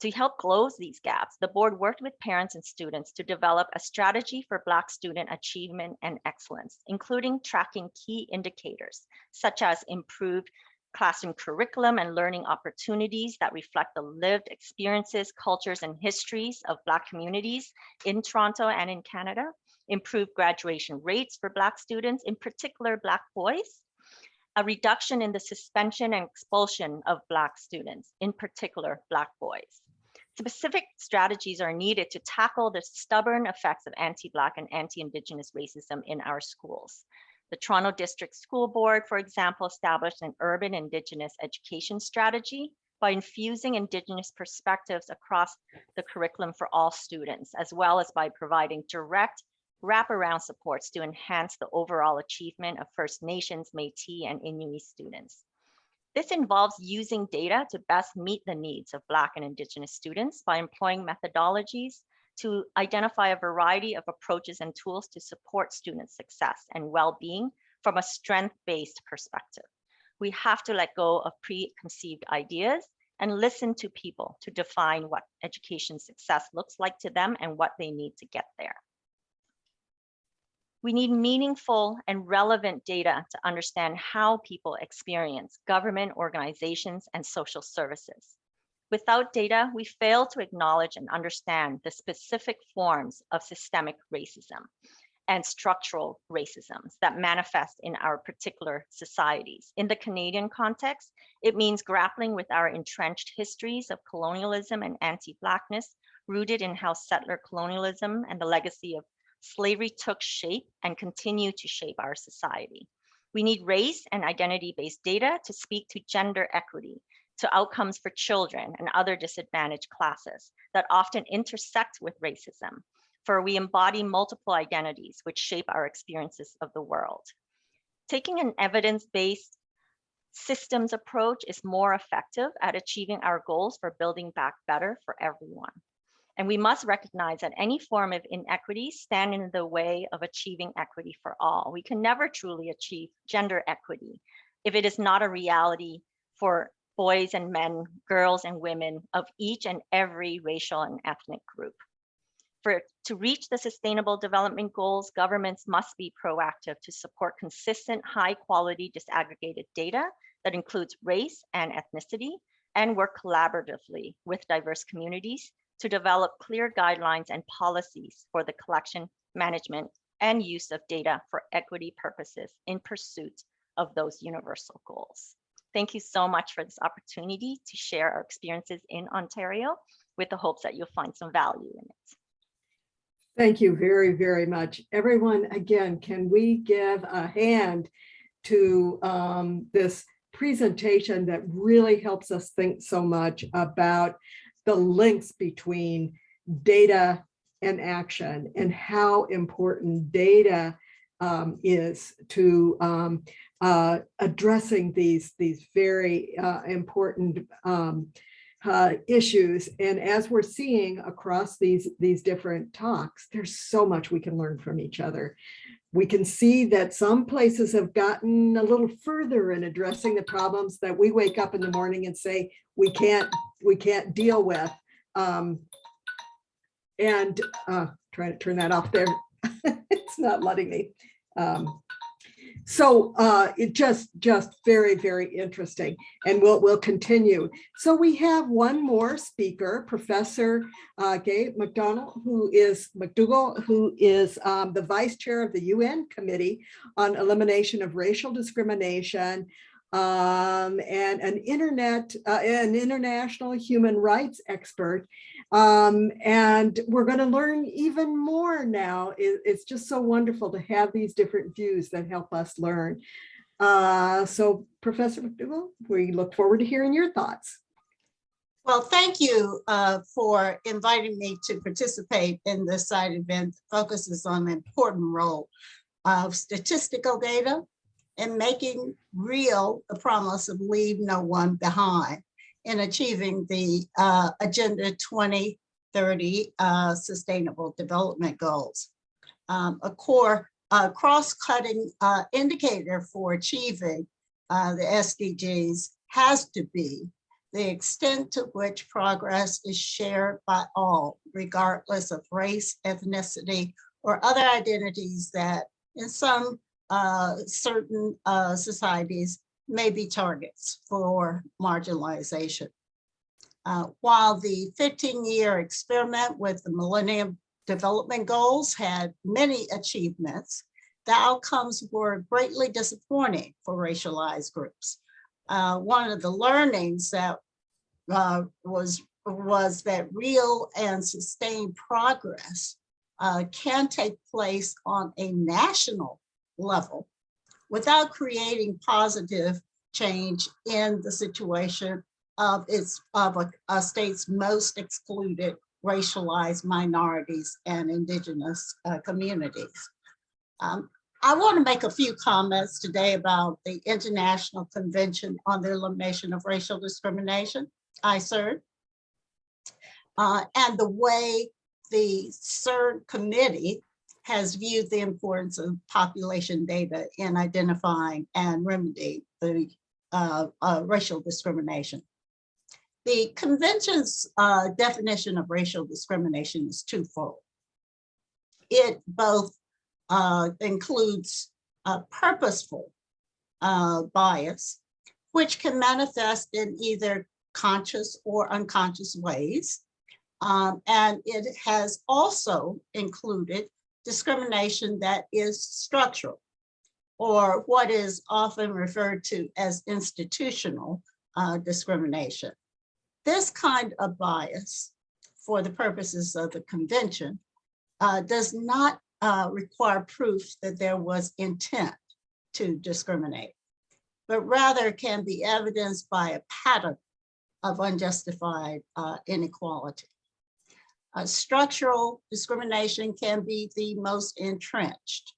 S6: To help close these gaps, the board worked with parents and students to develop a strategy for Black student achievement and excellence, including tracking key indicators, such as improved classroom curriculum and learning opportunities that reflect the lived experiences, cultures, and histories of Black communities in Toronto and in Canada, improved graduation rates for Black students, in particular Black boys, a reduction in the suspension and expulsion of Black students, in particular Black boys. Specific strategies are needed to tackle the stubborn effects of anti-Black and anti-Indigenous racism in our schools. The Toronto District School Board, for example, established an urban Indigenous education strategy by infusing Indigenous perspectives across the curriculum for all students, as well as by providing direct wraparound supports to enhance the overall achievement of First Nations, Métis, and Inuit students. This involves using data to best meet the needs of Black and Indigenous students by employing methodologies to identify a variety of approaches and tools to support student success and well-being from a strength-based perspective. We have to let go of preconceived ideas and listen to people to define what education success looks like to them and what they need to get there. We need meaningful and relevant data to understand how people experience government, organizations, and social services. Without data, we fail to acknowledge and understand the specific forms of systemic racism and structural racisms that manifest in our particular societies. In the Canadian context, it means grappling with our entrenched histories of colonialism and anti-Blackness, rooted in how settler colonialism and the legacy of slavery took shape and continue to shape our society. We need race and identity-based data to speak to gender equity, to outcomes for children and other disadvantaged classes that often intersect with racism, for we embody multiple identities which shape our experiences of the world. Taking an evidence-based systems approach is more effective at achieving our goals for building back better for everyone. And we must recognize that any form of inequity stands in the way of achieving equity for all. We can never truly achieve gender equity if it is not a reality for boys and men, girls and women of each and every racial and ethnic group. To reach the Sustainable Development Goals, governments must be proactive to support consistent, high-quality disaggregated data that includes race and ethnicity, and work collaboratively with diverse communities to develop clear guidelines and policies for the collection, management, and use of data for equity purposes in pursuit of those universal goals. Thank you so much for this opportunity to share our experiences in Ontario, with the hopes that you'll find some value in it.
S2: Thank you very, very much. Everyone, again, can we give a hand to this presentation that really helps us think so much about the links between data and action, and how important data is to addressing these very important issues. And as we're seeing across these different talks, there's so much we can learn from each other. We can see that some places have gotten a little further in addressing the problems that we wake up in the morning and say we can't deal with. Trying to turn that off there. It's not letting me. It just very, very interesting, and we'll continue. So we have one more speaker, Professor Gay McDougall, who is the Vice Chair of the UN Committee on Elimination of Racial Discrimination, and an international human rights expert. And we're going to learn even more now. It's just so wonderful to have these different views that help us learn. So Professor McDougall, we look forward to hearing your thoughts.
S7: Well, thank you for inviting me to participate in this side event that focuses on the important role of statistical data and making real the promise of leave no one behind in achieving the Agenda 2030 Sustainable Development Goals. A core cross-cutting indicator for achieving the SDGs has to be the extent to which progress is shared by all, regardless of race, ethnicity, or other identities that in some certain societies may be targets for marginalization. While the 15-year experiment with the Millennium Development Goals had many achievements, the outcomes were greatly disappointing for racialized groups. One of the learnings that was that real and sustained progress can take place on a national level without creating positive change in the situation of a state's most excluded racialized minorities and indigenous communities. I want to make a few comments today about the International Convention on the Elimination of Racial Discrimination, ICERD, and the way the CERD committee has viewed the importance of population data in identifying and remedying the racial discrimination. The convention's definition of racial discrimination is twofold. It both includes purposeful bias, which can manifest in either conscious or unconscious ways. And it has also included discrimination that is structural, or what is often referred to as institutional discrimination. This kind of bias, for the purposes of the convention, does not require proof that there was intent to discriminate, but rather can be evidenced by a pattern of unjustified inequality. Structural discrimination can be the most entrenched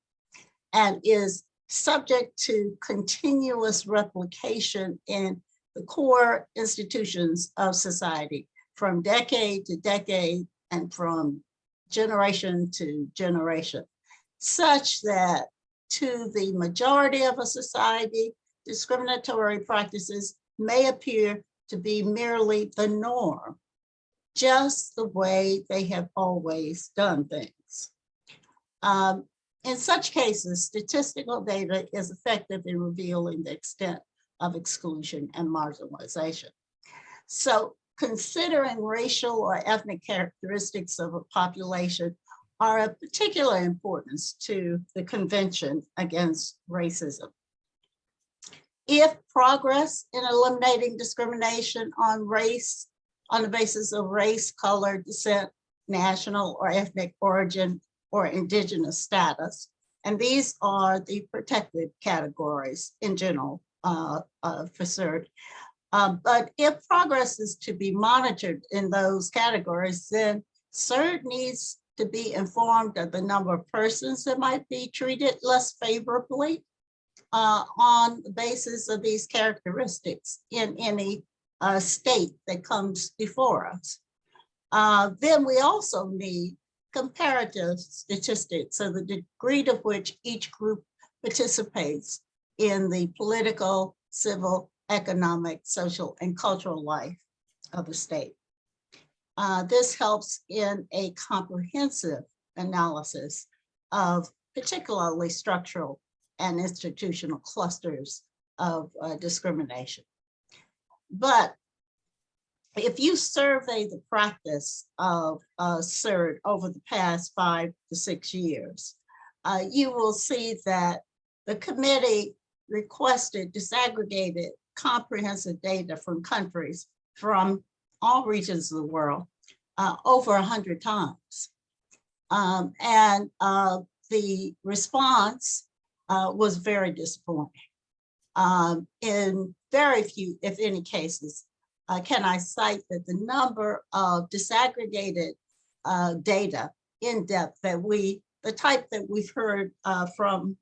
S7: and is subject to continuous replication in the core institutions of society from decade to decade and from generation to generation, such that to the majority of a society, discriminatory practices may appear to be merely the norm, just the way they have always done things. In such cases, statistical data is effective in revealing the extent of exclusion and marginalization. So considering racial or ethnic characteristics of a population are of particular importance to the Convention Against Racism. If progress in eliminating discrimination on race, on the basis of race, color, descent, national or ethnic origin, or indigenous status, and these are the protected categories in general for CERD. But if progress is to be monitored in those categories, then CERD needs to be informed of the number of persons that might be treated less favorably on the basis of these characteristics in any state that comes before us. Then we also need comparative statistics of the degree to which each group participates in the political, civil, economic, social, and cultural life of the state. This helps in a comprehensive analysis of particularly structural and institutional clusters of discrimination. But if you survey the practice of CERD over the past 5 to 6 years, you will see that the committee requested disaggregated comprehensive data from countries from all regions of the world over 100 times. And the response was very disappointing. In very few, if any cases, can I cite that the number of disaggregated data in depth that the type that we've heard from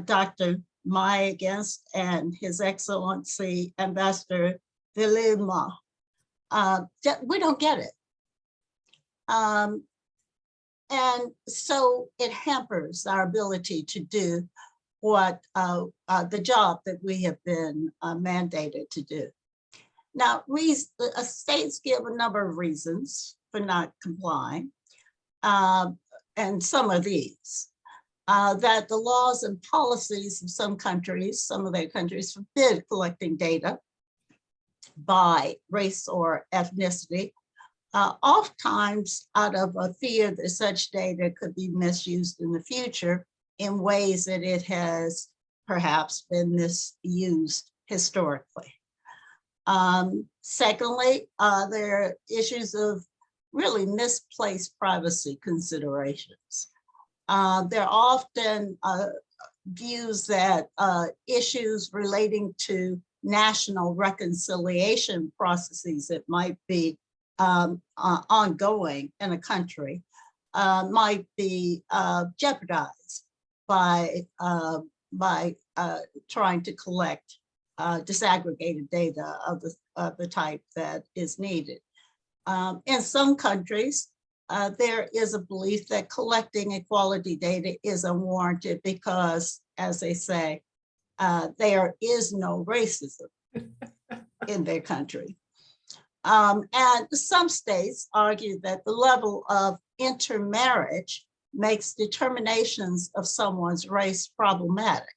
S7: Dr. Mayaguez and His Excellency Ambassador Vilima, we don't get it. And so it hampers our ability to do what the job that we have been mandated to do. Now, states give a number of reasons for not complying, and some of these, that the laws and policies of some of their countries forbid collecting data by race or ethnicity, oftentimes out of a fear that such data could be misused in the future in ways that it has perhaps been misused historically. Secondly, there are issues of really misplaced privacy considerations. There are often views that issues relating to national reconciliation processes that might be ongoing in a country might be jeopardized by trying to collect disaggregated data of the type that is needed. In some countries, there is a belief that collecting equality data is unwarranted because, as they say, there is no racism in their country. And some states argue that the level of intermarriage makes determinations of someone's race problematic.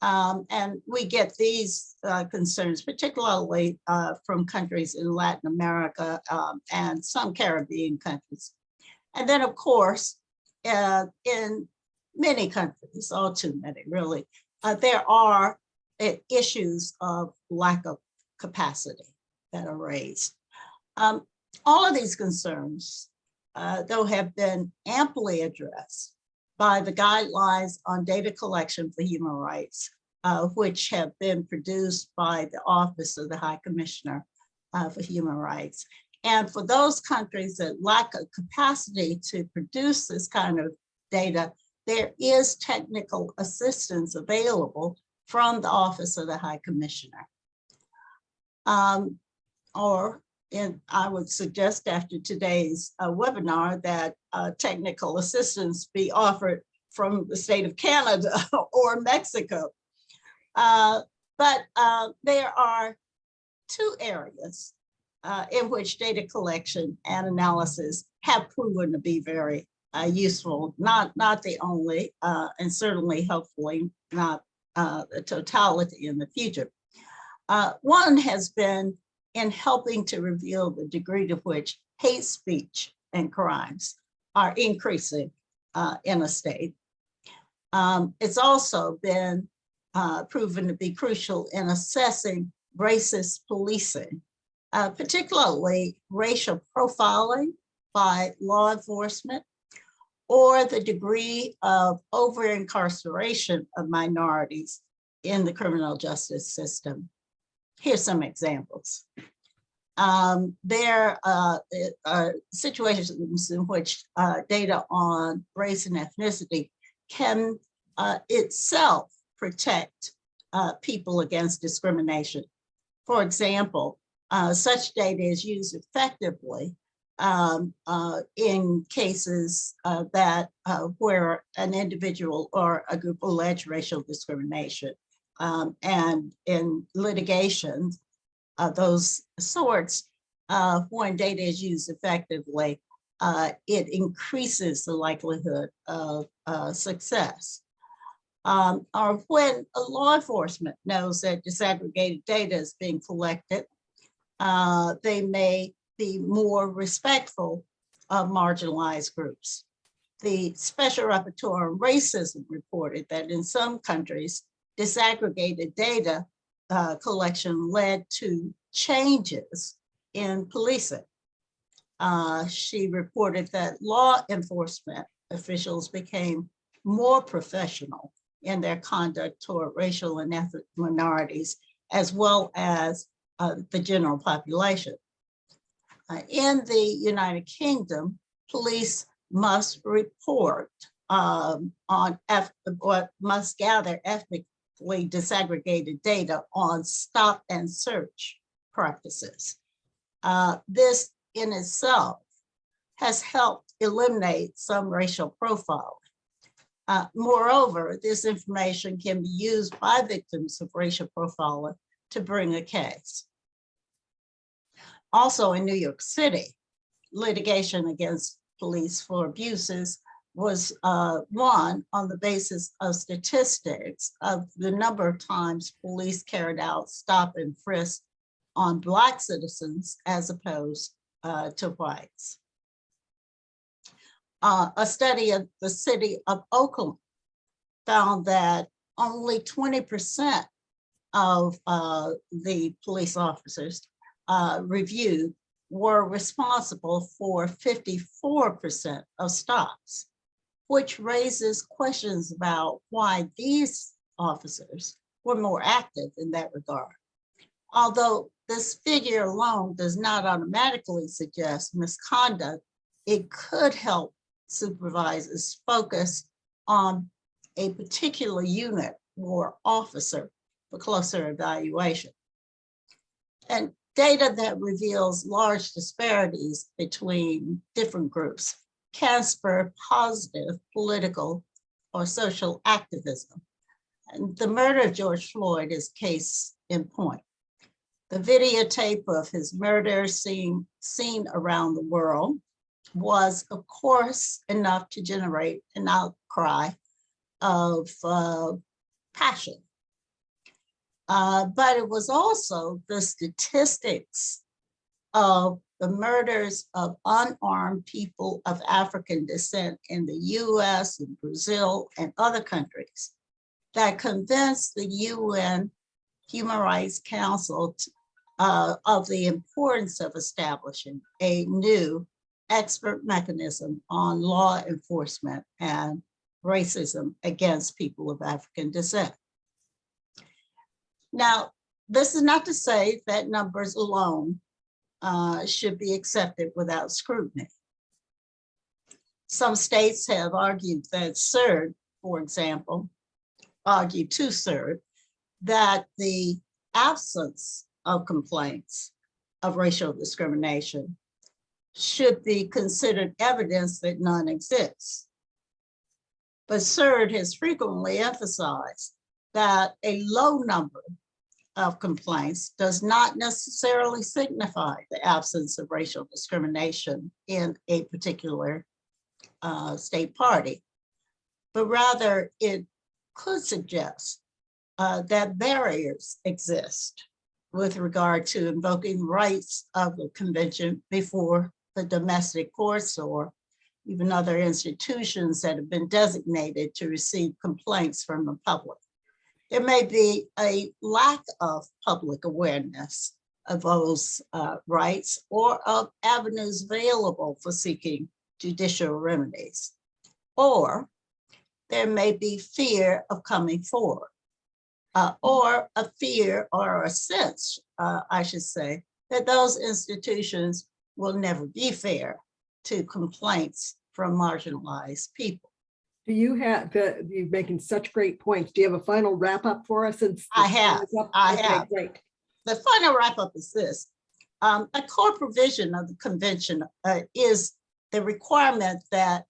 S7: And we get these concerns, particularly from countries in Latin America and some Caribbean countries. And then, of course, in many countries, all too many really, there are issues of lack of capacity that are raised. All of these concerns, though, have been amply addressed by the guidelines on data collection for human rights, which have been produced by the Office of the High Commissioner for Human Rights. And for those countries that lack a capacity to produce this kind of data, there is technical assistance available from the Office of the High Commissioner. I would suggest after today's webinar that technical assistance be offered from the state of Canada or Mexico. But there are two areas in which data collection and analysis have proven to be very useful, not the only, and certainly hopefully not the totality in the future. One has been in helping to reveal the degree to which hate speech and crimes are increasing in a state. It's also been proven to be crucial in assessing racist policing, particularly racial profiling by law enforcement, or the degree of over-incarceration of minorities in the criminal justice system. Here's some examples. There are situations in which data on race and ethnicity can itself protect people against discrimination. For example, such data is used effectively in cases that where an individual or a group allege racial discrimination, and in litigation those sorts, when data is used effectively, it increases the likelihood of success. Or when a law enforcement knows that disaggregated data is being collected, they may be more respectful of marginalized groups. The Special Rapporteur on Racism reported that in some countries, disaggregated data collection led to changes in policing. She reported that law enforcement officials became more professional in their conduct toward racial and ethnic minorities, as well as the general population. In the United Kingdom, police must report must gather ethnically disaggregated data on stop and search practices. This in itself has helped eliminate some racial profiling. Moreover, this information can be used by victims of racial profiling to bring a case. Also in New York City, litigation against police for abuses was won on the basis of statistics of the number of times police carried out stop and frisk on Black citizens as opposed to whites. A study of the city of Oakland found that only 20% of the police officers reviewed were responsible for 54% of stops, which raises questions about why these officers were more active in that regard. Although this figure alone does not automatically suggest misconduct, it could help supervisors focus on a particular unit or officer for closer evaluation. And data that reveals large disparities between different groups can spur positive political or social activism. And the murder of George Floyd is case in point. The videotape of his murder seen around the world was, of course, enough to generate an outcry of passion. But it was also the statistics of the murders of unarmed people of African descent in the US and Brazil and other countries that convinced the UN Human Rights Council of the importance of establishing a new expert mechanism on law enforcement and racism against people of African descent. Now, this is not to say that numbers alone should be accepted without scrutiny. Some states have argued that CERD, for example, argued to CERD that the absence of complaints of racial discrimination should be considered evidence that none exists. But CERD has frequently emphasized that a low number of complaints does not necessarily signify the absence of racial discrimination in a particular state party, but rather it could suggest that barriers exist with regard to invoking rights of the convention before the domestic courts or even other institutions that have been designated to receive complaints from the public. There may be a lack of public awareness of those rights or of avenues available for seeking judicial remedies. Or there may be fear of coming forward, or a fear or a sense, I should say, that those institutions will never be fair to complaints from marginalized people.
S2: Do you have, you're making such great points. Do you have a final wrap up for us?
S7: I have.
S2: Okay, great.
S7: The final wrap up is this. A core provision of the convention is the requirement that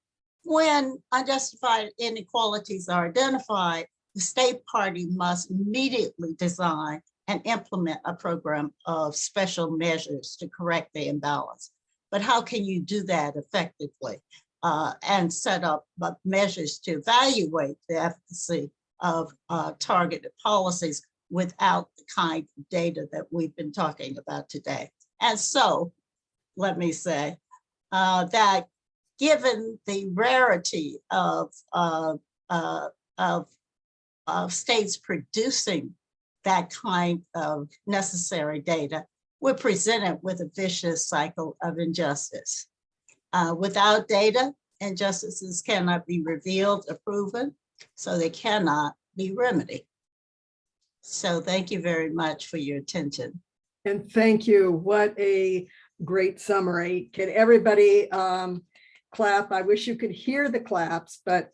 S7: when unjustified inequalities are identified, the state party must immediately design and implement a program of special measures to correct the imbalance. But how can you do that effectively and set up measures to evaluate the efficacy of targeted policies without the kind of data that we've been talking about today? And so, let me say that given the rarity of states producing that kind of necessary data, we're presented with a vicious cycle of injustice. Without data, injustices cannot be revealed or proven, so they cannot be remedied. So thank you very much for your attention.
S2: And thank you. What a great summary. Can everybody clap? I wish you could hear the claps, but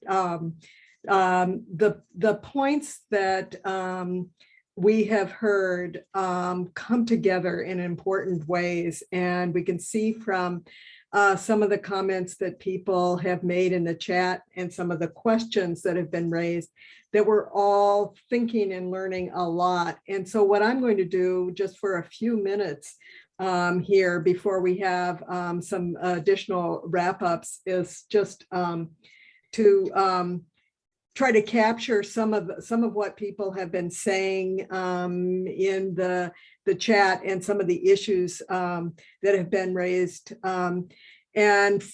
S2: the points that we have heard come together in important ways. And we can see from some of the comments that people have made in the chat and some of the questions that have been raised that we're all thinking and learning a lot. And so what I'm going to do just for a few minutes here before we have some additional wrap-ups is just to try to capture some of what people have been saying in the chat and some of the issues that have been raised. And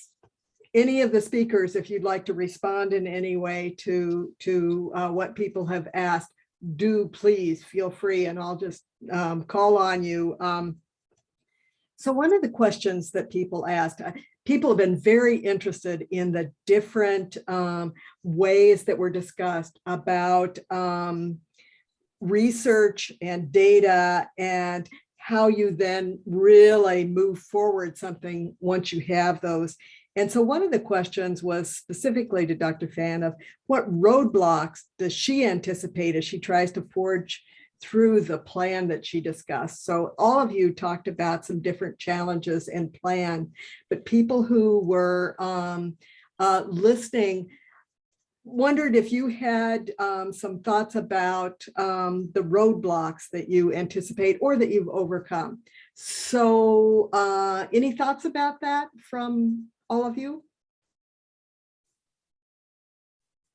S2: any of the speakers, if you'd like to respond in any way to what people have asked, do please feel free, and I'll just call on you. So one of the questions that people asked, people have been very interested in the different ways that were discussed about research and data and how you then really move forward something once you have those. And so one of the questions was specifically to Dr. Fan of what roadblocks does she anticipate as she tries to forge through the plan that she discussed. So all of you talked about some different challenges and plan, but people who were listening wondered if you had some thoughts about the roadblocks that you anticipate or that you've overcome. So any thoughts about that from all of you?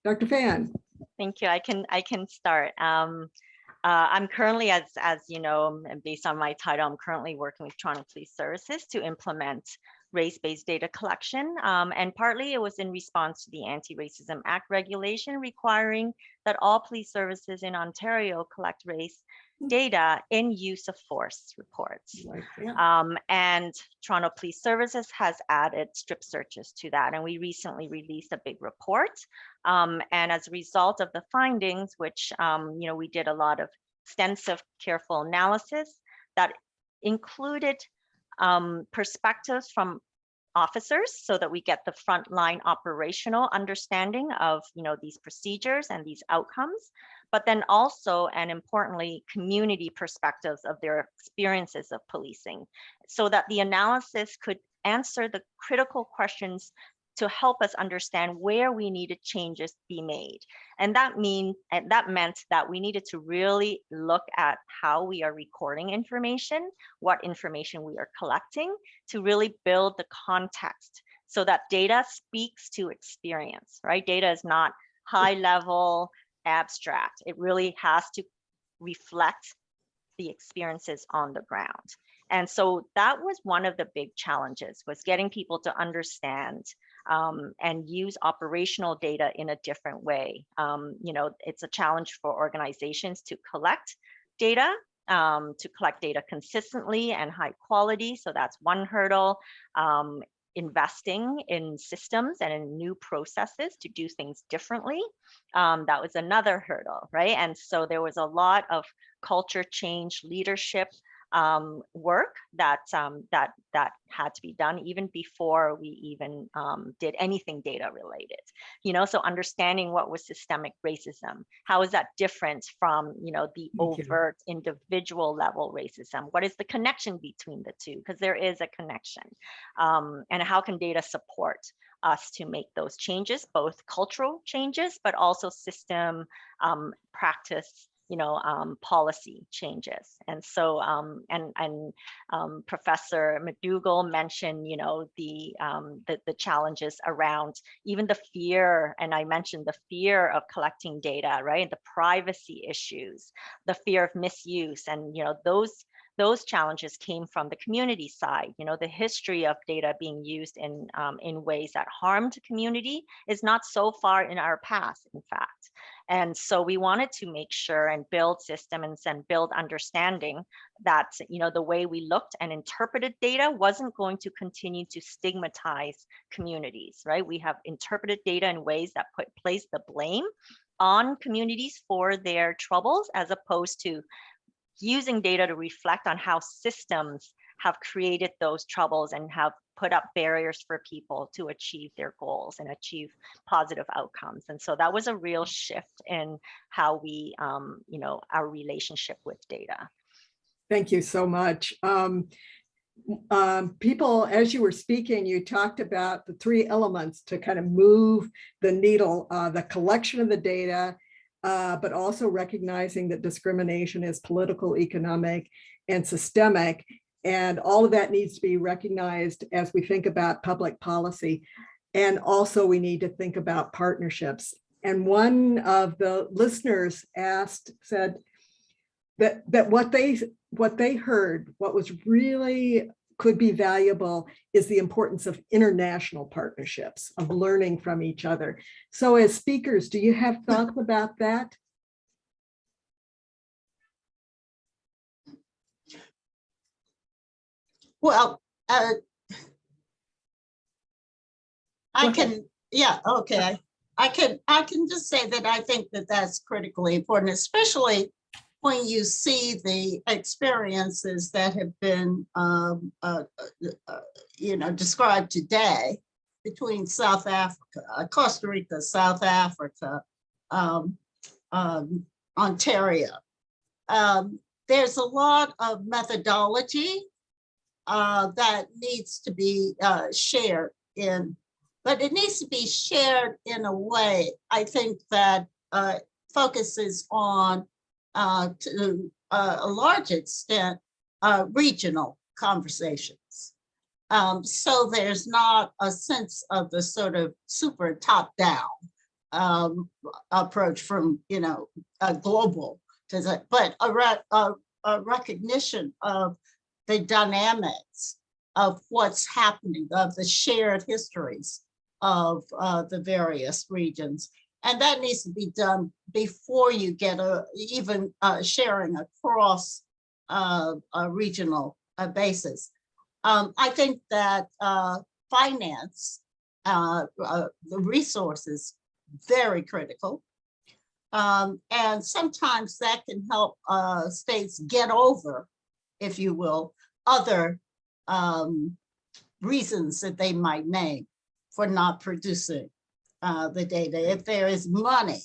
S2: Dr. Fan.
S6: Thank you. I can start. I'm currently, as you know, and based on my title, I'm currently working with Toronto Police Services to implement race-based data collection. And partly it was in response to the Anti-Racism Act regulation requiring that all police services in Ontario collect race data in use of force reports. And Toronto Police Services has added strip searches to that. And we recently released a big report. And as a result of the findings, which we did a lot of extensive, careful analysis that included perspectives from officers so that we get the frontline operational understanding of these procedures and these outcomes, but then also, and importantly, community perspectives of their experiences of policing, so that the analysis could answer the critical questions to help us understand where we needed changes be made. And that meant that we needed to really look at how we are recording information, what information we are collecting, to really build the context so that data speaks to experience, right? Data is not high level, abstract. It really has to reflect the experiences on the ground. And so that was one of the big challenges, was getting people to understand and use operational data in a different way. You know, it's a challenge for organizations to collect data consistently and high quality. So that's one hurdle. Investing in systems and in new processes to do things differently. That was another hurdle, right? And so there was a lot of culture change, leadership work that had to be done even before we even did anything data related. You know, so understanding what was systemic racism, how is that different from, you know, the overt individual level racism? What is the connection between the two? Because there is a connection. And how can data support us to make those changes, both cultural changes, but also system practice, you know, policy changes. And so, Professor McDougall mentioned, you know, the challenges around even the fear, and I mentioned the fear of collecting data, right? The privacy issues, the fear of misuse, and, you know, those challenges came from the community side. You know, the history of data being used in ways that harmed community is not so far in our past, in fact. And so we wanted to make sure and build systems and build understanding that, you know, the way we looked and interpreted data wasn't going to continue to stigmatize communities, right? We have interpreted data in ways that place the blame on communities for their troubles, as opposed to using data to reflect on how systems have created those troubles and have put up barriers for people to achieve their goals and achieve positive outcomes. And so that was a real shift in how we, you know, our relationship with data.
S2: Thank you so much. People, as you were speaking, you talked about the 3 elements to kind of move the needle, the collection of the data, but also recognizing that discrimination is political, economic, and systemic. And all of that needs to be recognized as we think about public policy. And also we need to think about partnerships. And one of the listeners said that what they heard, what was really could be valuable, is the importance of international partnerships, of learning from each other. So as speakers, do you have thoughts about that?
S7: Well, I can just say that I think that that's critically important, especially when you see the experiences that have been, you know, described today between South Africa, Costa Rica, South Africa, Ontario. There's a lot of methodology that needs to be shared but it needs to be shared in a way, I think, that focuses on, to a large extent, regional conversations. So there's not a sense of the sort of super top-down approach from, you know, a global to that, but a recognition of the dynamics of what's happening, of the shared histories of the various regions. And that needs to be done before you get even sharing across a regional basis. I think that finance, the resources, very critical. And sometimes that can help states get over, if you will, other reasons that they might name for not producing the data. If there is money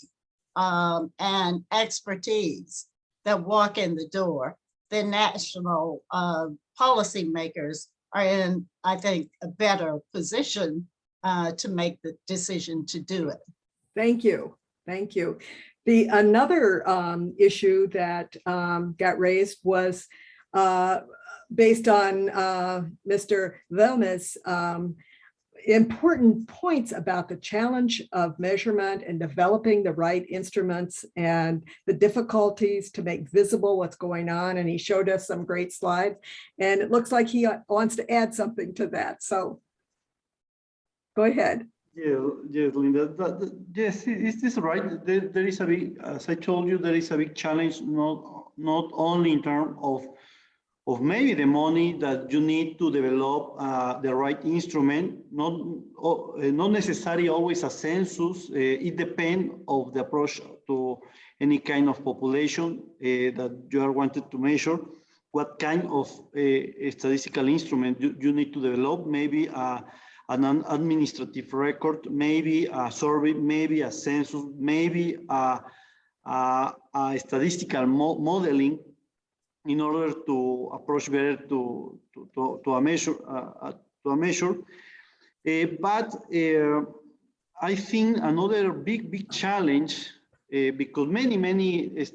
S7: and expertise that walk in the door, then national policymakers are in, I think, a better position to make the decision to do it.
S2: Thank you. Thank you. Another issue that got raised was based on Mr. Velma's important points about the challenge of measurement and developing the right instruments and the difficulties to make visible what's going on. And he showed us some great slides, and it looks like he wants to add something to that. So go ahead.
S4: Yes, Linda. Yes, is this right? There is a big, as I told you, there is a big challenge, not only in terms of maybe the money that you need to develop the right instrument, not necessarily always a census. It depends of the approach to any kind of population that you are wanted to measure. What kind of statistical instrument you need to develop? Maybe an administrative record, maybe a survey, maybe a census, maybe a statistical modeling, in order to approach better to a measure. But I think another big challenge, because many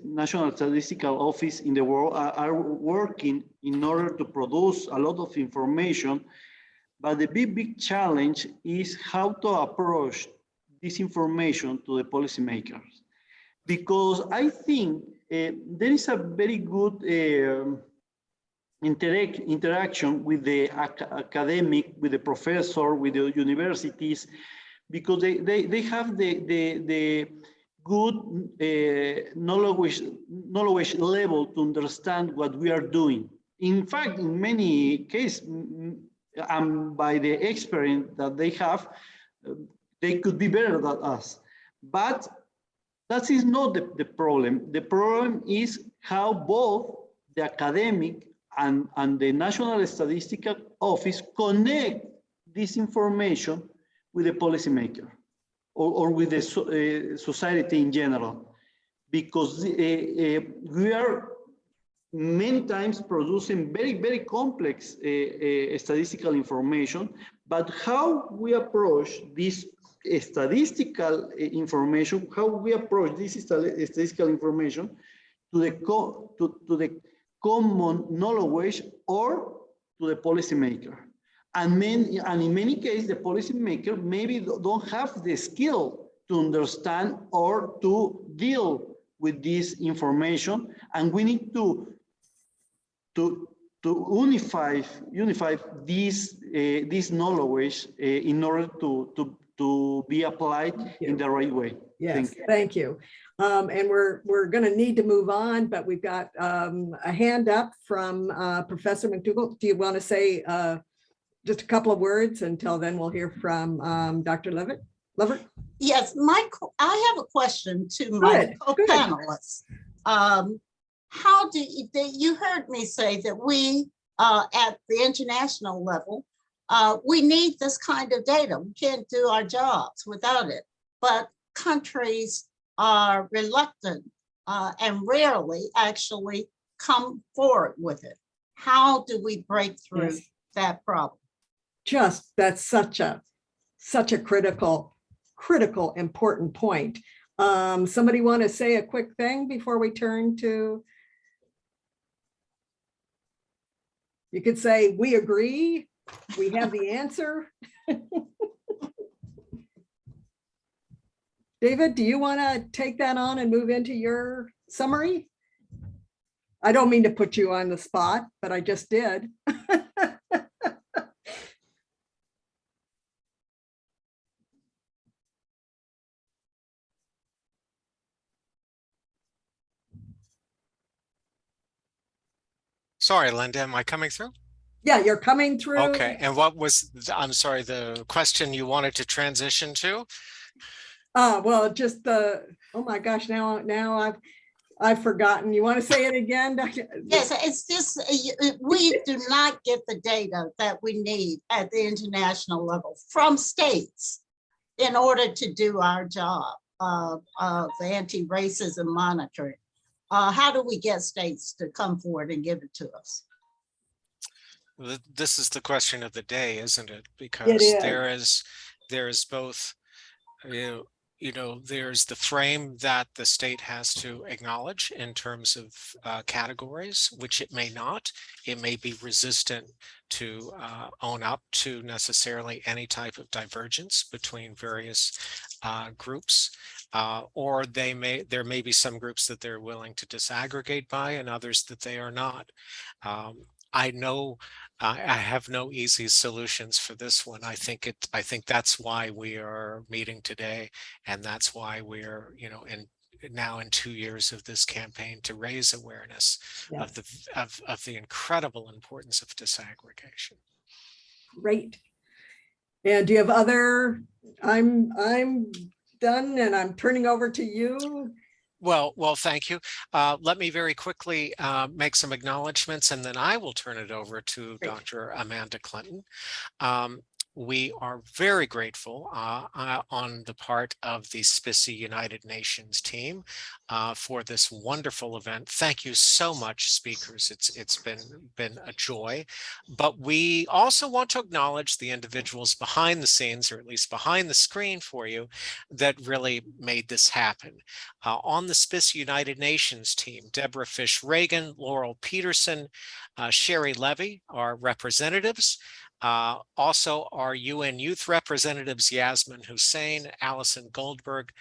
S4: national statistical offices in the world are working in order to produce a lot of information, but the big challenge is how to approach this information to the policymakers. Because I think there is a very good interaction with the academic, with the professor, with the universities, because they have the good knowledge level to understand what we are doing. In fact, in many cases, and by the experience that they have, they could be better than us. But that is not the problem. The problem is how both the academic and the National Statistical Office connect this information with the policymaker or with the society in general. Because we are many times producing very complex statistical information, but how we approach this statistical information, how we approach this statistical information to the common knowledge or to the policymaker. And in many cases, the policymaker maybe don't have the skill to understand or to deal with this information, and we need to unify this knowledge in order to be applied in the right way.
S2: Yes, thank you. And we're going to need to move on, but we've got a hand up from Professor McDougall. Do you want to say just a couple of words? Until then, we'll hear from Dr. Levitt.
S7: Yes, I have a question to my co-panelists. How do you heard me say that we at the international level, we need this kind of data. We can't do our jobs without it, but countries are reluctant and rarely actually come forward with it. How do we break through that problem?
S2: That's such a critical, important point. Somebody want to say a quick thing before we turn to? You could say, we agree, we have the answer. David, do you want to take that on and move into your summary? I don't mean to put you on the spot, but I just did.
S8: Sorry, Linda, am I coming through?
S2: Yeah, you're coming through.
S8: Okay, and what was, I'm sorry, the question you wanted to transition to?
S2: Well, just oh my gosh, now I've forgotten. You want to say it again, Dr.?
S7: Yes, it's just, we do not get the data that we need at the international level from states in order to do our job of the anti-racism monitoring. How do we get states to come forward and give it to us?
S8: This is the question of the day, isn't it? Because there is there's both, there's the frame that the state has to acknowledge in terms of categories, which it may not. It may be resistant to own up to necessarily any type of divergence between various groups, or there may be some groups that they're willing to disaggregate by and others that they are not. I know I have no easy solutions for this one. I think that's why we are meeting today, and that's why we're, now in 2 years of this campaign to raise awareness of the incredible importance of disaggregation.
S2: Great. And do you have other? I'm done, and I'm turning over to you.
S8: Well, thank you. Let me very quickly make some acknowledgments, and then I will turn it over to
S2: Great.
S8: Dr. Amanda Clinton. We are very grateful on the part of the SPSSI United Nations team for this wonderful event. Thank you so much, speakers. It's been a joy. But we also want to acknowledge the individuals behind the scenes, or at least behind the screen for you, that really made this happen. On the SPSSI United Nations team, Deborah Fish-Reagan, Laurel Peterson, Sherry Levy, our representatives. Also, our UN youth representatives, Yasmin Hussein, Allison Goldberg,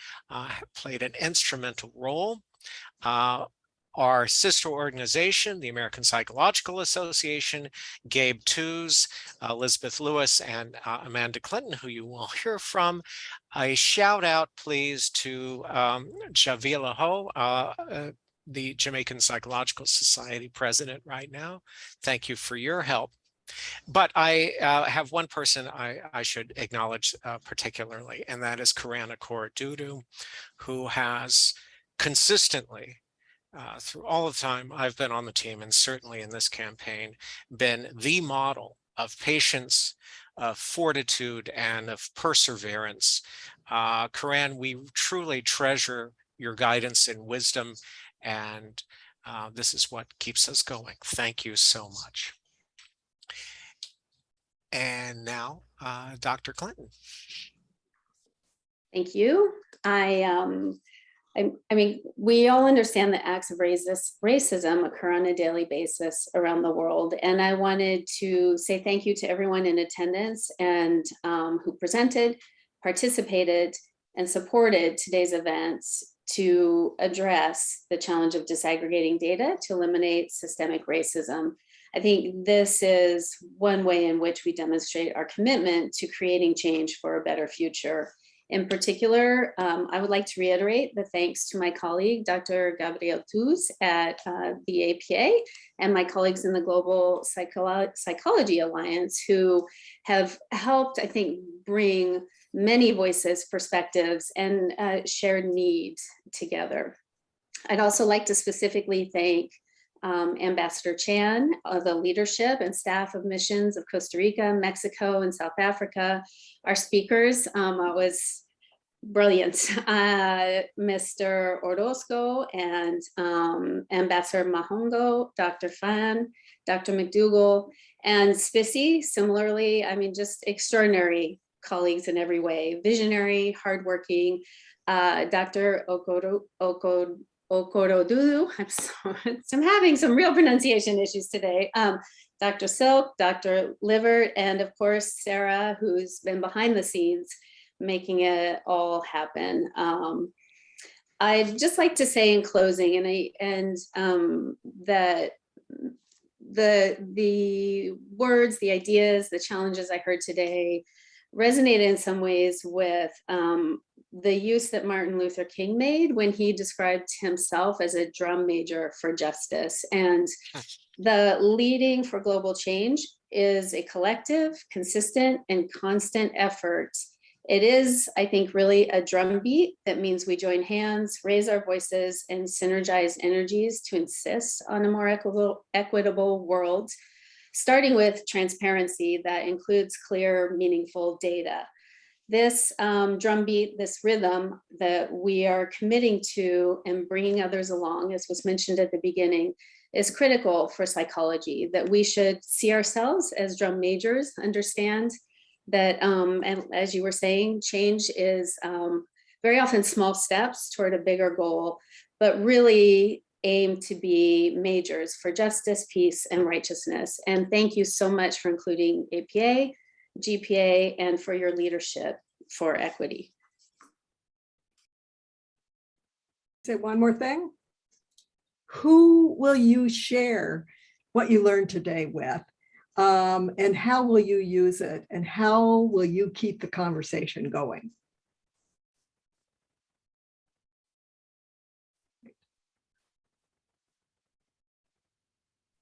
S8: played an instrumental role. Our sister organization, the American Psychological Association, Gabe Tews, Elizabeth Lewis, and Amanda Clinton, who you will hear from. A shout out, please, to Javila Ho, the Jamaican Psychological Society president right now. Thank you for your help. But I have one person I should acknowledge particularly, and that is Karana Korodudu, who has consistently, through all the time I've been on the team, and certainly in this campaign, been the model of patience, of fortitude, and of perseverance. Karan, we truly treasure your guidance and wisdom, and this is what keeps us going. Thank you so much. And now, Dr. Clinton.
S9: Thank you. I mean, we all understand that acts of racism occur on a daily basis around the world. And I wanted to say thank you to everyone in attendance and who presented, participated, and supported today's events to address the challenge of disaggregating data to eliminate systemic racism. I think this is one way in which we demonstrate our commitment to creating change for a better future. In particular, I would like to reiterate the thanks to my colleague, Dr. Gabriel Tews at the APA, and my colleagues in the Global Psychology Alliance, who have helped, I think, bring many voices, perspectives, and shared needs together. I'd also like to specifically thank Ambassador Chan, the leadership and staff of missions of Costa Rica, Mexico, and South Africa. Our speakers was brilliant. Mr. Orozco and Ambassador Mahongo, Dr. Fan, Dr. McDougall, and SPSSI, similarly, I mean, just extraordinary colleagues in every way, visionary, hardworking. Dr. Okorodudu, I'm having some real pronunciation issues today. Dr. Silk, Dr. Livert, and of course, Sarah, who's been behind the scenes making it all happen. I'd just like to say in closing, that the words, the ideas, the challenges I heard today resonated in some ways with the use that Martin Luther King made when he described himself as a drum major for justice. And the leading for global change is a collective, consistent, and constant effort. It is, I think, really a drumbeat that means we join hands, raise our voices, and synergize energies to insist on a more equitable world, starting with transparency that includes clear, meaningful data. This drumbeat, this rhythm that we are committing to and bringing others along, as was mentioned at the beginning, is critical for psychology, that we should see ourselves as drum majors, understand that, and as you were saying, change is very often small steps toward a bigger goal, but really aim to be majors for justice, peace, and righteousness. And thank you so much for including APA, GPA, and for your leadership for equity.
S2: Say one more thing. Who will you share what you learned today with? And how will you use it? And how will you keep the conversation going?